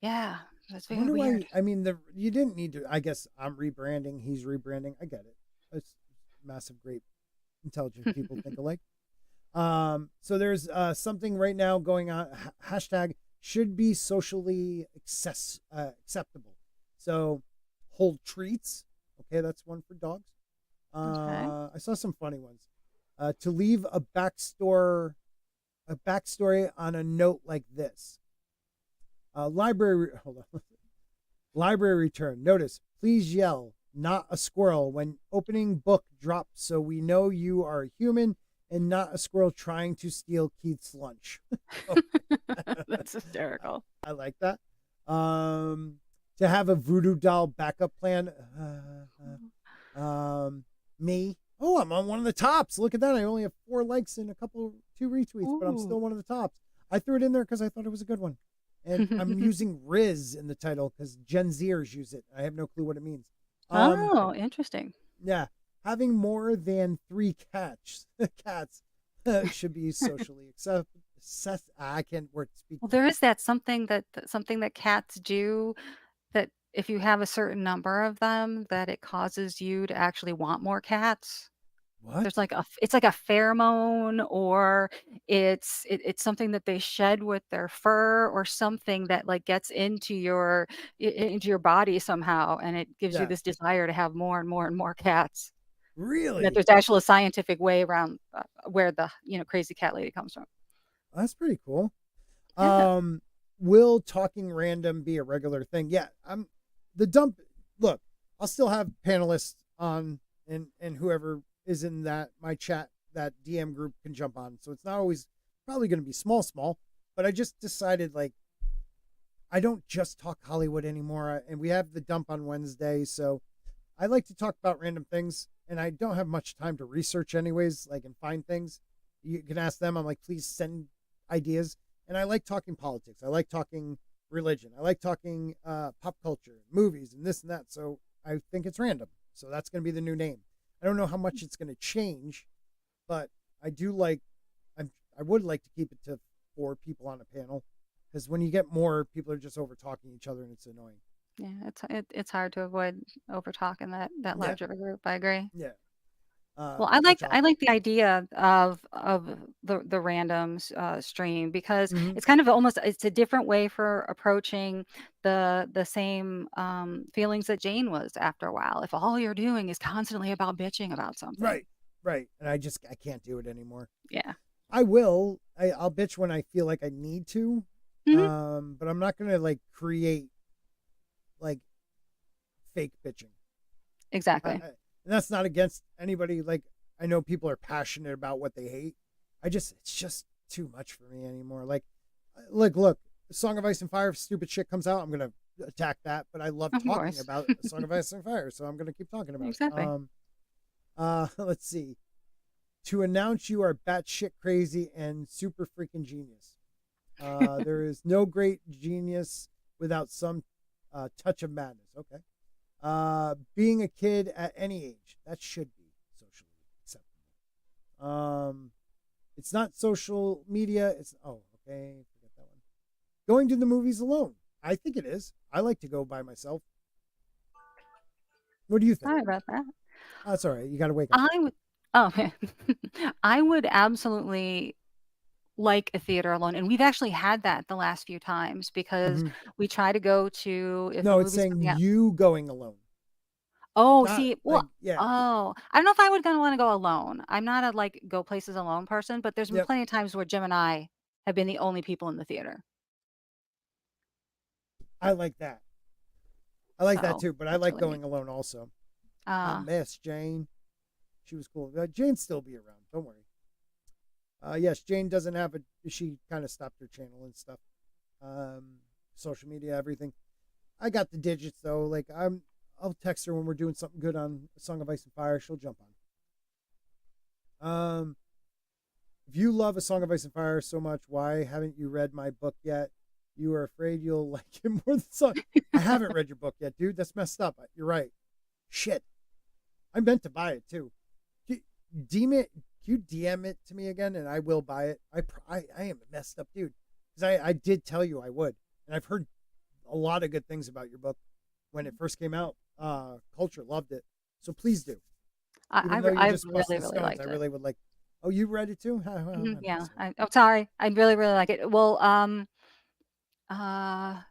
Speaker 3: Yeah, that's
Speaker 2: I
Speaker 3: very
Speaker 2: wonder
Speaker 3: weird.
Speaker 2: why. I mean, you didn't need to. I guess I'm rebranding. He's rebranding. I get it. It's massive, great, intelligent people think alike. So there's something right now going on. Hashtag should be socially acceptable. So hold treats. Okay, that's one for dogs. I saw some funny ones. To leave a backstory on a note like this. Library return. Notice, please yell, not a squirrel, when opening book drops, so we know you are a human and not a squirrel trying to steal Keith's lunch.
Speaker 3: That's hysterical.
Speaker 2: I like that. To have a voodoo doll backup plan. Me. Oh, I'm on one of the tops. Look at that. I only have 4 likes and 2 retweets, but I'm still one of the tops. I threw it in there because I thought it was a good one. And I'm using Rizz in the title because Gen Zers use it. I have no clue what it means.
Speaker 3: Oh, interesting.
Speaker 2: Yeah. Having more than 3 cats should be socially accepted. I can't speak.
Speaker 3: Well, there is that something that cats do, that if you have a certain number of them, that it causes you to actually want more cats.
Speaker 2: What?
Speaker 3: There's it's like a pheromone, or it's something that they shed with their fur, or something that like gets into your body somehow, and it gives you this desire to have more and more and more cats.
Speaker 2: Really?
Speaker 3: That there's actually a scientific way around where the crazy cat lady comes from.
Speaker 2: That's pretty cool.
Speaker 3: Yeah.
Speaker 2: Will talking random be a regular thing? Yeah, I'm the dump. Look, I'll still have panelists on, and whoever is in my chat, that DM group can jump on. So it's not always probably going to be small, but I just decided like I don't just talk Hollywood anymore, and we have the dump on Wednesday, so I like to talk about random things, and I don't have much time to research anyways, like and find things. You can ask them. I'm like, please send ideas. And I like talking politics. I like talking religion. I like talking pop culture, movies, and this and that. So I think it's random. So that's going to be the new name. I don't know how much it's going to change, but I do like. I would like to keep it to 4 people on a panel, because when you get more, people are just over talking each other, and it's annoying.
Speaker 3: Yeah, it's hard to avoid over talking that
Speaker 2: Yeah.
Speaker 3: larger group. I agree.
Speaker 2: Yeah.
Speaker 3: Well, I like the idea of the randoms stream, because
Speaker 2: Mhm.
Speaker 3: it's kind of almost, it's a different way for approaching the same feelings that Jane was after a while. If all you're doing is constantly about bitching about something.
Speaker 2: Right. And I can't do it anymore.
Speaker 3: Yeah.
Speaker 2: I'll bitch when I feel like I need to.
Speaker 3: Mhm.
Speaker 2: But I'm not gonna like create like fake bitching.
Speaker 3: Exactly.
Speaker 2: And that's not against anybody. Like, I know people are passionate about what they hate. It's just too much for me anymore. Like, look, Song of Ice and Fire, if stupid shit comes out, I'm gonna attack that. But I love
Speaker 3: Of
Speaker 2: talking
Speaker 3: course.
Speaker 2: about Song of Ice and Fire, so I'm gonna keep talking about
Speaker 3: Exactly.
Speaker 2: it. Let's see. To announce you are batshit crazy and super freaking genius. There is no great genius without some touch of madness. Okay. Being a kid at any age, that should be socially acceptable. It's not social media. Okay, forget that one. Going to the movies alone. I think it is. I like to go by myself. What do you think?
Speaker 3: Sorry about that.
Speaker 2: That's all right. You got to wake up.
Speaker 3: I would, oh, I would absolutely like a theater alone, and we've actually had that the last few times, because we try to go to, if a
Speaker 2: No, it's
Speaker 3: movie's
Speaker 2: saying
Speaker 3: coming out.
Speaker 2: you going alone.
Speaker 3: Oh,
Speaker 2: Not
Speaker 3: see,
Speaker 2: like,
Speaker 3: well,
Speaker 2: yeah.
Speaker 3: oh, I don't know if I would gonna want to go alone. I'm not a like go places alone person, but there's been
Speaker 2: Yep.
Speaker 3: plenty of times where Jim and I have been the only people in the theater.
Speaker 2: I like that. I like that
Speaker 3: So
Speaker 2: too, but I
Speaker 3: that's
Speaker 2: like
Speaker 3: really
Speaker 2: going
Speaker 3: neat.
Speaker 2: alone also. I
Speaker 3: Uh,
Speaker 2: miss Jane. She was cool. Jane still be around. Don't worry. Yes, Jane doesn't have she kind of stopped her channel and stuff. Social media, everything. I got the digits though. Like I'll text her when we're doing something good on Song of Ice and Fire. She'll jump on. If you love A Song of Ice and Fire so much, why haven't you read my book yet? You are afraid you'll like it more than Song. I haven't read your book yet, dude. That's messed up. You're right. Shit. I meant to buy it too. You DM it to me again, and I will buy it. I am a messed up dude, because I did tell you I would, and I've heard a lot of good things about your book when it first came out. Culture loved it, so please do.
Speaker 3: I
Speaker 2: Even though
Speaker 3: I
Speaker 2: you're just
Speaker 3: really
Speaker 2: busting
Speaker 3: really
Speaker 2: stones,
Speaker 3: liked
Speaker 2: I
Speaker 3: it.
Speaker 2: really would like. Oh, you read it too?
Speaker 3: Mhm, yeah. I'm sorry. I really really like it. Well, uh,
Speaker 2: I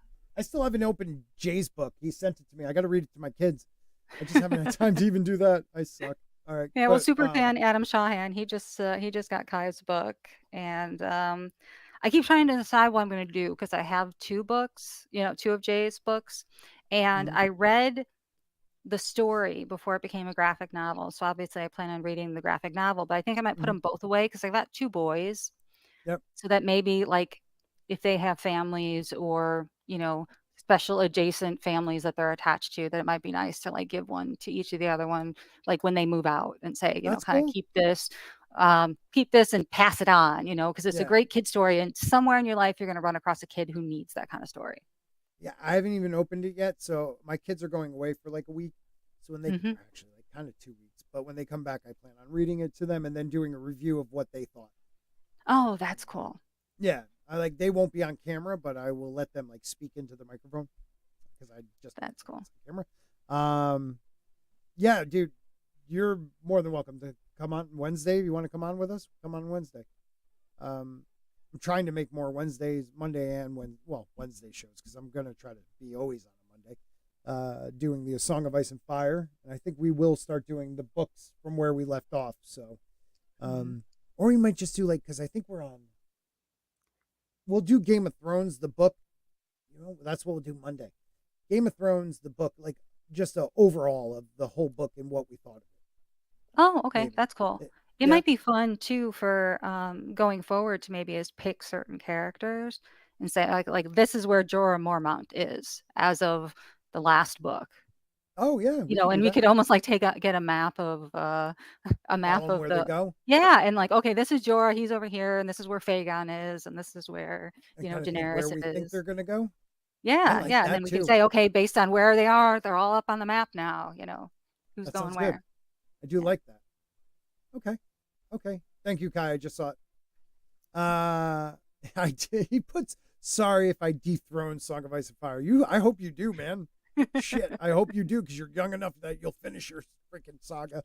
Speaker 2: still haven't opened Jay's book. He sent it to me. I got to read it to my kids. I just haven't had time to even do that. I suck. All right.
Speaker 3: yeah. Well,
Speaker 2: But,
Speaker 3: super fan Adam Shawhan. He just got Kai's book, and I keep trying to decide what I'm going to do, because I have 2 books, 2 of Jay's books, and
Speaker 2: Mhm.
Speaker 3: I read the story before it became a graphic novel. So obviously I plan on reading the graphic novel, but I think I might put them both away, because I've got 2 boys.
Speaker 2: Yep.
Speaker 3: So that maybe like if they have families, or, special adjacent families that they're attached to, that it might be nice to like give one to each of the other one, like when they move out, and say,
Speaker 2: That's
Speaker 3: kind of
Speaker 2: cool.
Speaker 3: keep this and pass it on, because it's a
Speaker 2: Yeah.
Speaker 3: great kid story. And somewhere in your life, you're going to run across a kid who needs that kind of story.
Speaker 2: Yeah, I haven't even opened it yet. So my kids are going away for like a week. So when they
Speaker 3: Mhm.
Speaker 2: actually like kind of 2 weeks, but when they come back, I plan on reading it to them and then doing a review of what they thought.
Speaker 3: Oh, that's cool.
Speaker 2: Yeah, they won't be on camera, but I will let them like speak into the microphone, because I just
Speaker 3: That's cool.
Speaker 2: on camera. Yeah, dude, you're more than welcome to come on Wednesday. If you want to come on with us, come on Wednesday. I'm trying to make more Wednesdays, Monday and Wednesday shows, because I'm gonna try to be always on a Monday. doing the Song of Ice and Fire, and I think we will start doing the books from where we left off. So, or we might just do like, because I think we'll do Game of Thrones the book. You know, that's what we'll do Monday. Game of Thrones the book, like just a overall of the whole book and what we thought of it.
Speaker 3: Oh, okay,
Speaker 2: Maybe.
Speaker 3: that's cool. It
Speaker 2: Yeah.
Speaker 3: might be fun too for going forward to maybe as pick certain characters and say like this is where Jorah Mormont is as of the last book.
Speaker 2: Oh yeah,
Speaker 3: You know, and we could almost like get a map of a map
Speaker 2: Follow 'em
Speaker 3: of
Speaker 2: where
Speaker 3: the
Speaker 2: they go.
Speaker 3: yeah, and like okay, this is Jorah, he's over here, and this is where Fagon is, and this is where
Speaker 2: And
Speaker 3: you know
Speaker 2: kind of think where
Speaker 3: Daenerys
Speaker 2: we think
Speaker 3: is.
Speaker 2: they're gonna go.
Speaker 3: Yeah,
Speaker 2: like
Speaker 3: yeah,
Speaker 2: that
Speaker 3: and then we can
Speaker 2: too.
Speaker 3: say okay, based on where they are, they're all up on the map now. You know, who's
Speaker 2: That
Speaker 3: going
Speaker 2: sounds
Speaker 3: where.
Speaker 2: good. I do like that. Okay. Thank you, Kai. I just saw it. I did. He puts sorry if I dethrone Song of Ice and Fire. I hope you do, man. Shit, I hope you do because you're young enough that you'll finish your freaking saga,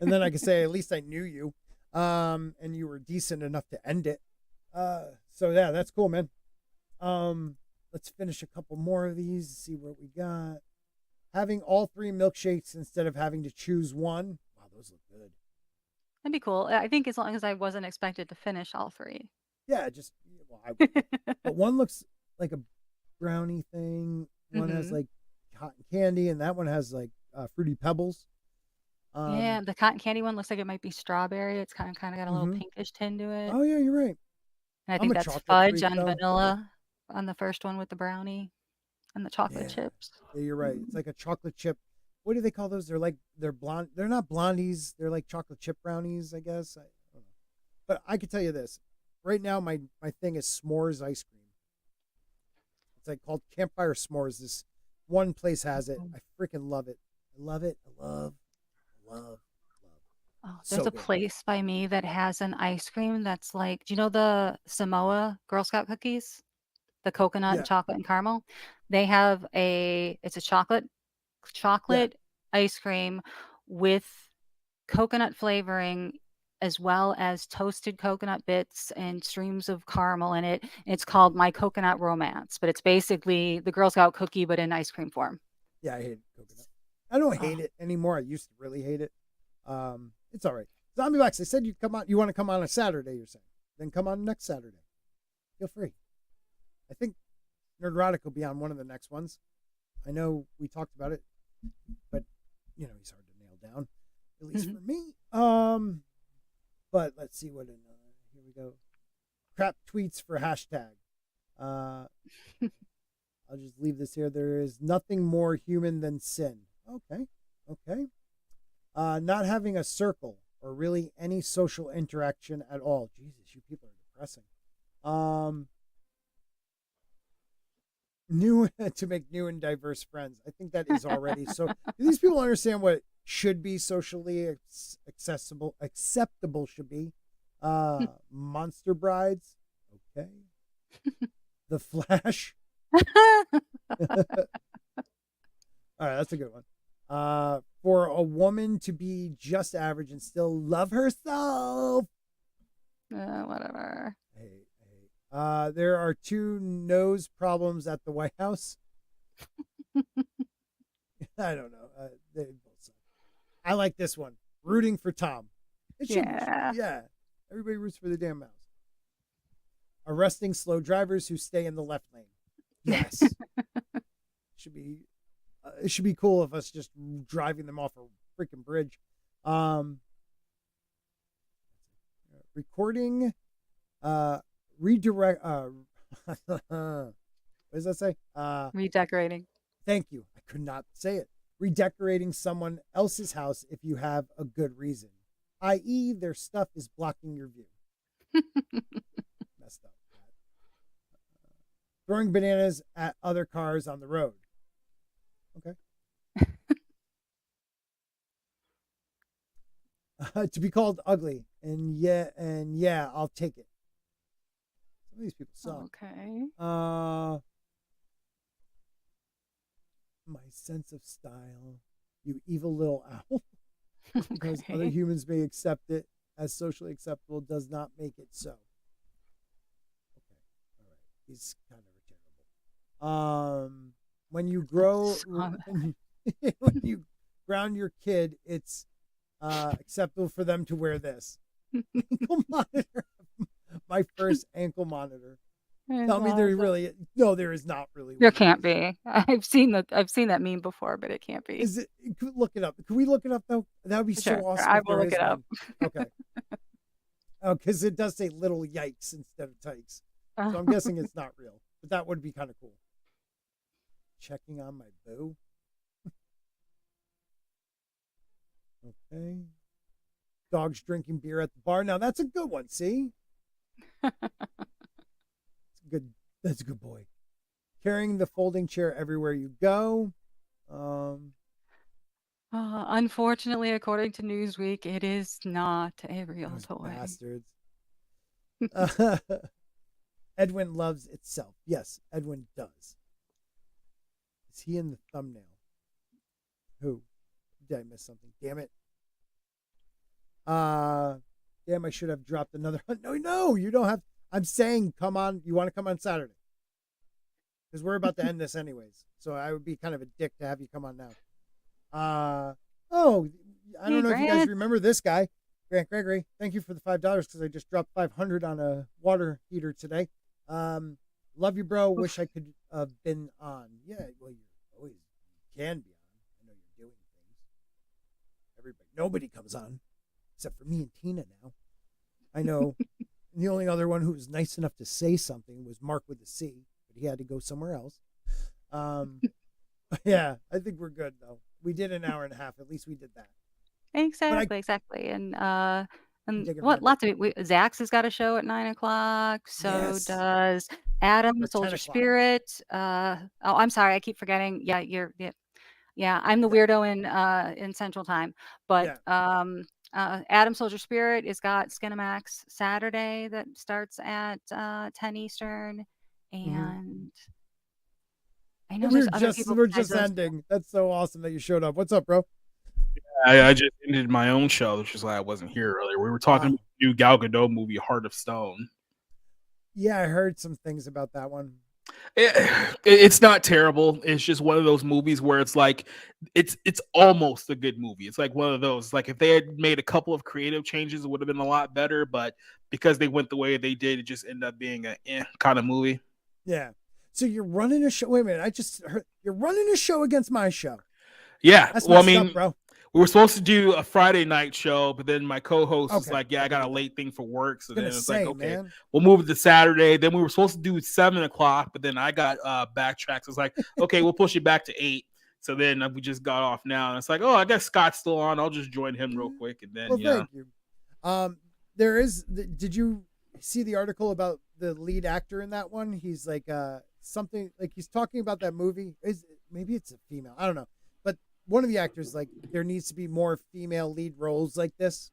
Speaker 2: and then I can say at least I knew you, and you were decent enough to end it. So yeah, that's cool, man. Let's finish a couple more of these. See what we got. Having all 3 milkshakes instead of having to choose one. Wow, those look good.
Speaker 3: That'd be cool. I think as long as I wasn't expected to finish all 3.
Speaker 2: Yeah, just but one looks like a brownie thing. One has like cotton candy, and that one has like fruity pebbles.
Speaker 3: Yeah, the cotton candy one looks like it might be strawberry. It's kind of got a little pinkish tint to it.
Speaker 2: Oh yeah, you're right.
Speaker 3: And I
Speaker 2: I'm
Speaker 3: think
Speaker 2: a
Speaker 3: that's
Speaker 2: chocolate
Speaker 3: fudge
Speaker 2: freak,
Speaker 3: on
Speaker 2: though.
Speaker 3: vanilla on the first one with the brownie and the chocolate chips.
Speaker 2: Yeah, you're right. It's like a chocolate chip. What do they call those? They're blonde. They're not blondies. They're like chocolate chip brownies, I guess. I don't know. But I can tell you this. Right now, my thing is s'mores ice cream. It's like called Campfire S'mores. This one place has it. I freaking love it. I love it. I love.
Speaker 3: Oh,
Speaker 2: So
Speaker 3: there's a
Speaker 2: good.
Speaker 3: place by me that has an ice cream that's like, do you know the Samoa Girl Scout cookies? The coconut,
Speaker 2: Yeah.
Speaker 3: chocolate, and caramel. They have it's a chocolate ice cream with coconut flavoring as well as toasted coconut bits and streams of caramel in it. It's called My Coconut Romance, but it's basically the Girl Scout cookie but in ice cream form.
Speaker 2: Yeah, I hate coconut. I don't hate it anymore. I used to really hate it. It's all right. Zombie Box, they said you want to come on a Saturday, you're saying. Then come on next Saturday. Feel free. I think Nerdrotic will be on one of the next ones. I know we talked about it, but you know, he's hard to nail down, at least for me. But let's see what here we go. Crap tweets for hashtag. I'll just leave this here. There is nothing more human than sin. Okay. Not having a circle or really any social interaction at all. Jesus, you people are depressing. New to make new and diverse friends. I think that is already so. Do these people understand what should be socially acceptable should be? Monster brides. Okay. The Flash. All right, that's a good one. For a woman to be just average and still love herself.
Speaker 3: Whatever.
Speaker 2: Hey. There are 2 nose problems at the White House. I don't know. They both suck. I like this one. Rooting for Tom. It should, yeah. Everybody roots for the damn mouse. Arresting slow drivers who stay in the left lane. Yes. It should be cool if us just driving them off a freaking bridge. Recording, redirect. What does that say?
Speaker 3: Redecorating.
Speaker 2: Thank you. I could not say it. Redecorating someone else's house if you have a good reason, i.e., their stuff is blocking your view. Messed up. Throwing bananas at other cars on the road. Okay. To be called ugly, and yeah, I'll take it. Some of these people suck.
Speaker 3: Okay.
Speaker 2: My sense of style, you evil little owl. Because other humans may accept it as socially acceptable does not make it so. Okay. All right. He's kind of terrible. when you grow,
Speaker 3: Saw
Speaker 2: when you ground your kid, it's acceptable for them to wear this ankle monitor. My first ankle monitor. Tell me there really no, there is not really.
Speaker 3: There
Speaker 2: one.
Speaker 3: can't be. I've seen that meme before, but it can't be.
Speaker 2: Is it? Look it up. Can we look it up though? That would be so
Speaker 3: Sure,
Speaker 2: awesome.
Speaker 3: I
Speaker 2: if
Speaker 3: will
Speaker 2: there
Speaker 3: look
Speaker 2: is
Speaker 3: it up.
Speaker 2: one. Okay. Oh, because it does say little yikes instead of tykes. So I'm guessing it's not real, but that would be kind of cool. Checking on my boo. Okay. Dogs drinking beer at the bar. Now that's a good one. See? Good. That's a good boy. Carrying the folding chair everywhere you go.
Speaker 3: Unfortunately, according to Newsweek, it is not a real
Speaker 2: Those
Speaker 3: toy.
Speaker 2: bastards. Edwin loves itself. Yes, Edwin does. Is he in the thumbnail? Who? Did I miss something? Damn it. Damn, I should have dropped another. No, you don't have. I'm saying, come on. You want to come on Saturday? Because we're about to end this anyways. So I would be kind of a dick to have you come on now. I don't know if you guys remember this guy, Grant Gregory. Thank you for the $5 because I just dropped 500 on a water heater today. Love you, bro. Wish I could have been on. Yeah, well, you always can be on. I know you're doing things. Nobody comes on except for me and Tina now. I know. The only other one who was nice enough to say something was Mark with a C, but he had to go somewhere else. Yeah, I think we're good though. We did an hour and a half. At least we did that.
Speaker 3: Exactly. And
Speaker 2: Digging
Speaker 3: what
Speaker 2: right
Speaker 3: lots of Zach's has got a show at 9:00. So
Speaker 2: Yes.
Speaker 3: does Adam,
Speaker 2: Or 10
Speaker 3: Soldier
Speaker 2: o'clock.
Speaker 3: Spirit. I'm sorry, I keep forgetting. Yeah, I'm the weirdo in Central Time. But Adam, Soldier Spirit has got Skinamax Saturday that starts at 10 Eastern, and I know there's other people.
Speaker 2: We're just ending. That's so awesome that you showed up. What's up, bro?
Speaker 11: I just ended my own show, which is why I wasn't here earlier. We were talking about the new Gal Gadot movie, Heart of Stone.
Speaker 2: Yeah, I heard some things about that one.
Speaker 11: It's not terrible. It's just one of those movies where it's like it's almost a good movie. It's like one of those, like if they had made a couple of creative changes, it would have been a lot better. But because they went the way they did, it just ended up being a kind of movie.
Speaker 2: Yeah. So you're running a show. Wait a minute. I just heard you're running a show against my show.
Speaker 11: Yeah.
Speaker 2: That's
Speaker 11: well,
Speaker 2: up, bro.
Speaker 11: We were supposed to do a Friday night show, but then my co-host was like, yeah, I got a late thing for work. So then it's like, okay, we'll move it to Saturday. Then we were supposed to do 7:00, but then I got backtracked. So it's like, okay, we'll push it back to 8. So then we just got off now. And it's like, oh, I guess Scott's still on. I'll just join him real quick. And then,
Speaker 2: thank you. There is, did you see the article about the lead actor in that one? He's like something, like he's talking about that movie. Maybe it's a female. I don't know. One of the actors, like, there needs to be more female lead roles like this.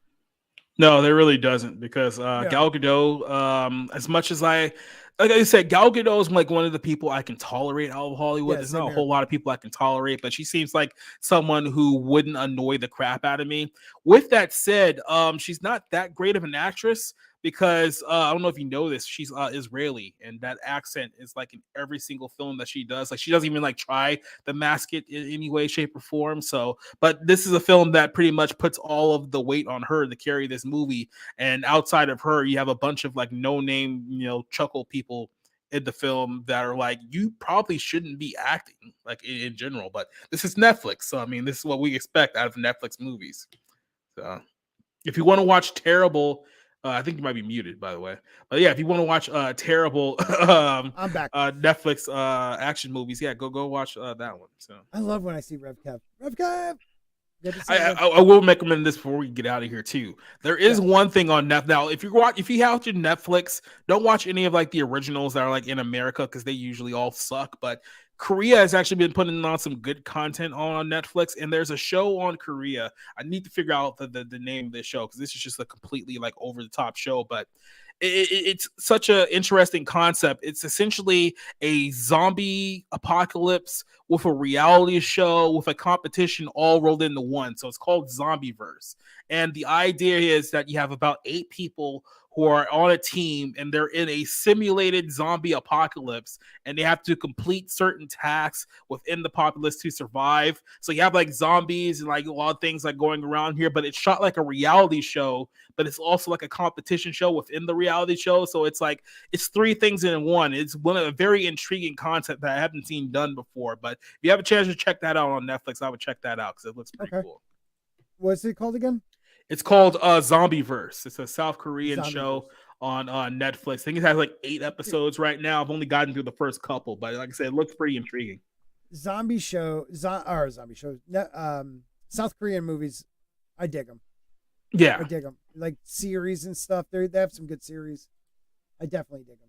Speaker 11: No, there really doesn't, because Gal Gadot, as much as like I said, Gal Gadot is like one of the people I can tolerate out of Hollywood. There's not a whole lot of people I can tolerate, but she seems like someone who wouldn't annoy the crap out of me. With that said, she's not that great of an actress, because I don't know if you know this, she's Israeli, and that accent is like in every single film that she does. Like, she doesn't even like try to mask it in any way, shape, or form. So, but this is a film that pretty much puts all of the weight on her to carry this movie. And outside of her, you have a bunch of like no-name, chuckle people in the film that are like, you probably shouldn't be acting, like in general. But this is Netflix, so I mean, this is what we expect out of Netflix movies. So, if you want to watch terrible. I think you might be muted, by the way. But yeah, if you want to watch terrible
Speaker 2: I'm back.
Speaker 11: Netflix action movies, yeah, go watch that one. So
Speaker 2: I love when I see RevCav. RevCav.
Speaker 11: I will recommend this before we get out of here too. There is one thing on Netflix. Now, if you have your Netflix, don't watch any of like the originals that are like in America, because they usually all suck. But Korea has actually been putting on some good content on Netflix, and there's a show on Korea. I need to figure out the name of this show, because this is just a completely like over the top show, but it's such an interesting concept. It's essentially a zombie apocalypse with a reality show with a competition all rolled into one. So it's called Zombieverse. And the idea is that you have about 8 people who are on a team and they're in a simulated zombie apocalypse and they have to complete certain tasks within the populace to survive. So you have like zombies and like a lot of things like going around here, but it's shot like a reality show, but it's also like a competition show within the reality show. So it's like it's three things in one. It's one of a very intriguing concept that I haven't seen done before. But if you have a chance to check that out on Netflix, I would check that out because it looks pretty cool.
Speaker 2: What's it called again?
Speaker 11: It's called Zombieverse. It's a South Korean show on Netflix. I think it has like 8 episodes right now. I've only gotten through the first couple, but like I said, it looks pretty intriguing. South
Speaker 2: Korean movies, I dig them.
Speaker 11: Yeah,
Speaker 2: I dig them. Like series and stuff. They have some good series. I definitely dig them.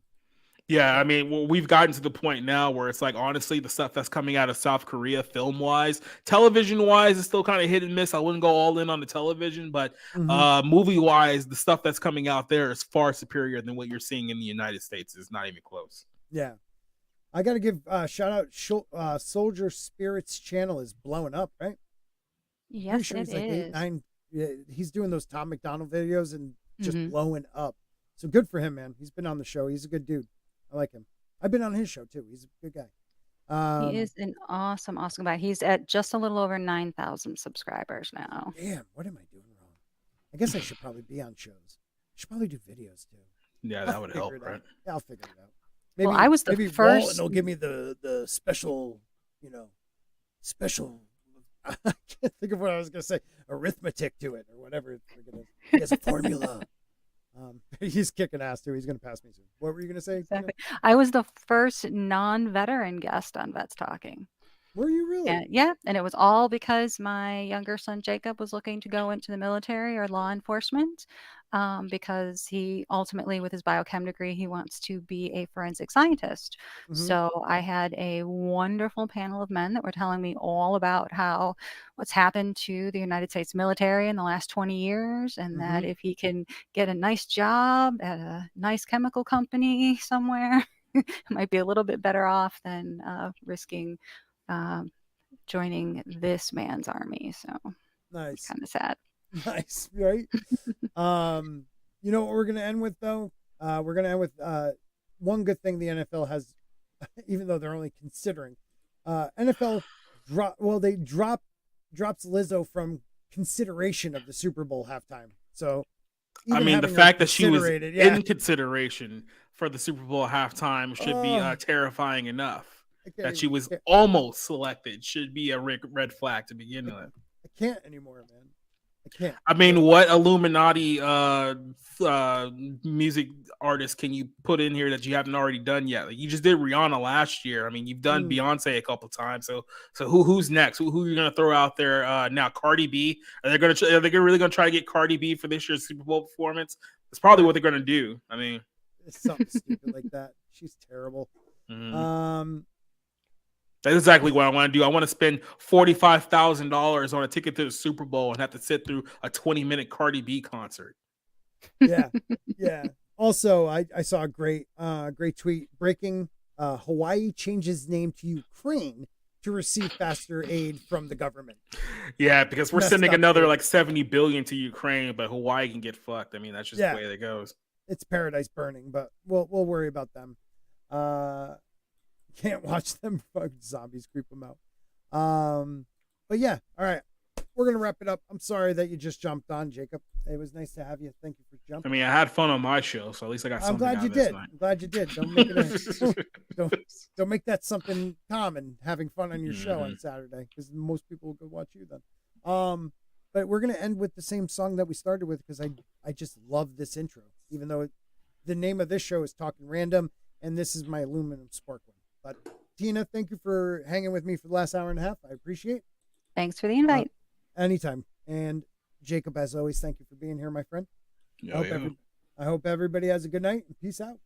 Speaker 11: Yeah, I mean, we've gotten to the point now where it's like, honestly, the stuff that's coming out of South Korea, film-wise, television-wise, is still kind of hit and miss. I wouldn't go all in on the television, but movie-wise, the stuff that's coming out there is far superior than what you're seeing in the United States. It's not even close.
Speaker 2: Yeah. I got to give shout out. Soldier Spirit's channel is blowing up, right?
Speaker 3: Yes,
Speaker 2: sure
Speaker 3: it
Speaker 2: he's like
Speaker 3: is.
Speaker 2: 8, 9. He's doing those Tom McDonald videos and just blowing up. So good for him, man. He's been on the show. He's a good dude. I like him. I've been on his show too. He's a good guy.
Speaker 3: He is an awesome guy. He's at just a little over 9,000 subscribers now.
Speaker 2: Damn, what am I doing wrong? I guess I should probably be on shows. I should probably do videos too.
Speaker 11: Yeah, that would help, right?
Speaker 2: Yeah, I'll figure it out. Maybe,
Speaker 3: well, I was the first.
Speaker 2: Walton will give me the special, special. I can't think of what I was gonna say. Arithmetic to it or whatever. He has a formula. He's kicking ass too. He's going to pass me soon. What were you going to say?
Speaker 3: Exactly. I was the first non-veteran guest on Vets Talking.
Speaker 2: Were you really?
Speaker 3: Yeah, and it was all because my younger son Jacob was looking to go into the military or law enforcement, because he ultimately, with his biochem degree, he wants to be a forensic scientist. So I had a wonderful panel of men that were telling me all about what's happened to the United States military in the last 20 years, and that if he can get a nice job at a nice chemical company somewhere, it might be a little bit better off than risking joining this man's army. So
Speaker 2: nice,
Speaker 3: kind of sad.
Speaker 2: Nice, right? You know what we're gonna end with though? We're gonna end with one good thing the NFL has, even though they're only considering. NFL drops Lizzo from consideration of the Super Bowl halftime. So
Speaker 11: I mean, the fact that she was in consideration for the Super Bowl halftime should be terrifying enough. That she was almost selected should be a red flag to begin with.
Speaker 2: I can't anymore, man. I can't.
Speaker 11: I mean, what Illuminati music artist can you put in here that you haven't already done yet? Like, you just did Rihanna last year. I mean, you've done Beyonce a couple times. So who's next? Who are you gonna throw out there now? Cardi B? Are they really gonna try to get Cardi B for this year's Super Bowl performance? That's probably what they're gonna do. I mean,
Speaker 2: it's something stupid like that. She's terrible.
Speaker 11: That's exactly what I want to do. I want to spend $45,000 on a ticket to the Super Bowl and have to sit through a 20-minute Cardi B concert.
Speaker 2: Yeah. Also, I saw a great tweet breaking. Hawaii changes name to Ukraine to receive faster aid from the government.
Speaker 11: Yeah, because we're sending another like $70 billion to Ukraine, but Hawaii can get fucked. I mean, that's just the way it goes.
Speaker 2: It's paradise burning, but we'll worry about them. Can't watch them fucking zombies creep them out. But yeah, all right. We're going to wrap it up. I'm sorry that you just jumped on, Jacob. It was nice to have you. Thank you for jumping.
Speaker 11: I mean, I had fun on my show, so at least I got something out of this night.
Speaker 2: I'm glad you did. Don't make it don't make that something common, having fun on your show on Saturday, because most people will go watch you then. But we're going to end with the same song that we started with, because I just love this intro, even though the name of this show is Talking Random, and this is my aluminum spark one. But Tina, thank you for hanging with me for the last hour and a half. I appreciate it.
Speaker 3: Thanks for the invite.
Speaker 2: Anytime. And Jacob, as always, thank you for being here, my friend. I hope everybody has a good night, and peace out.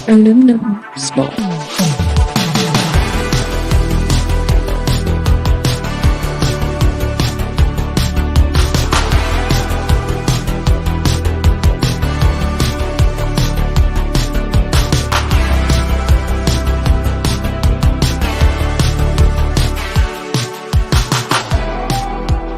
Speaker 12: Aluminum spot.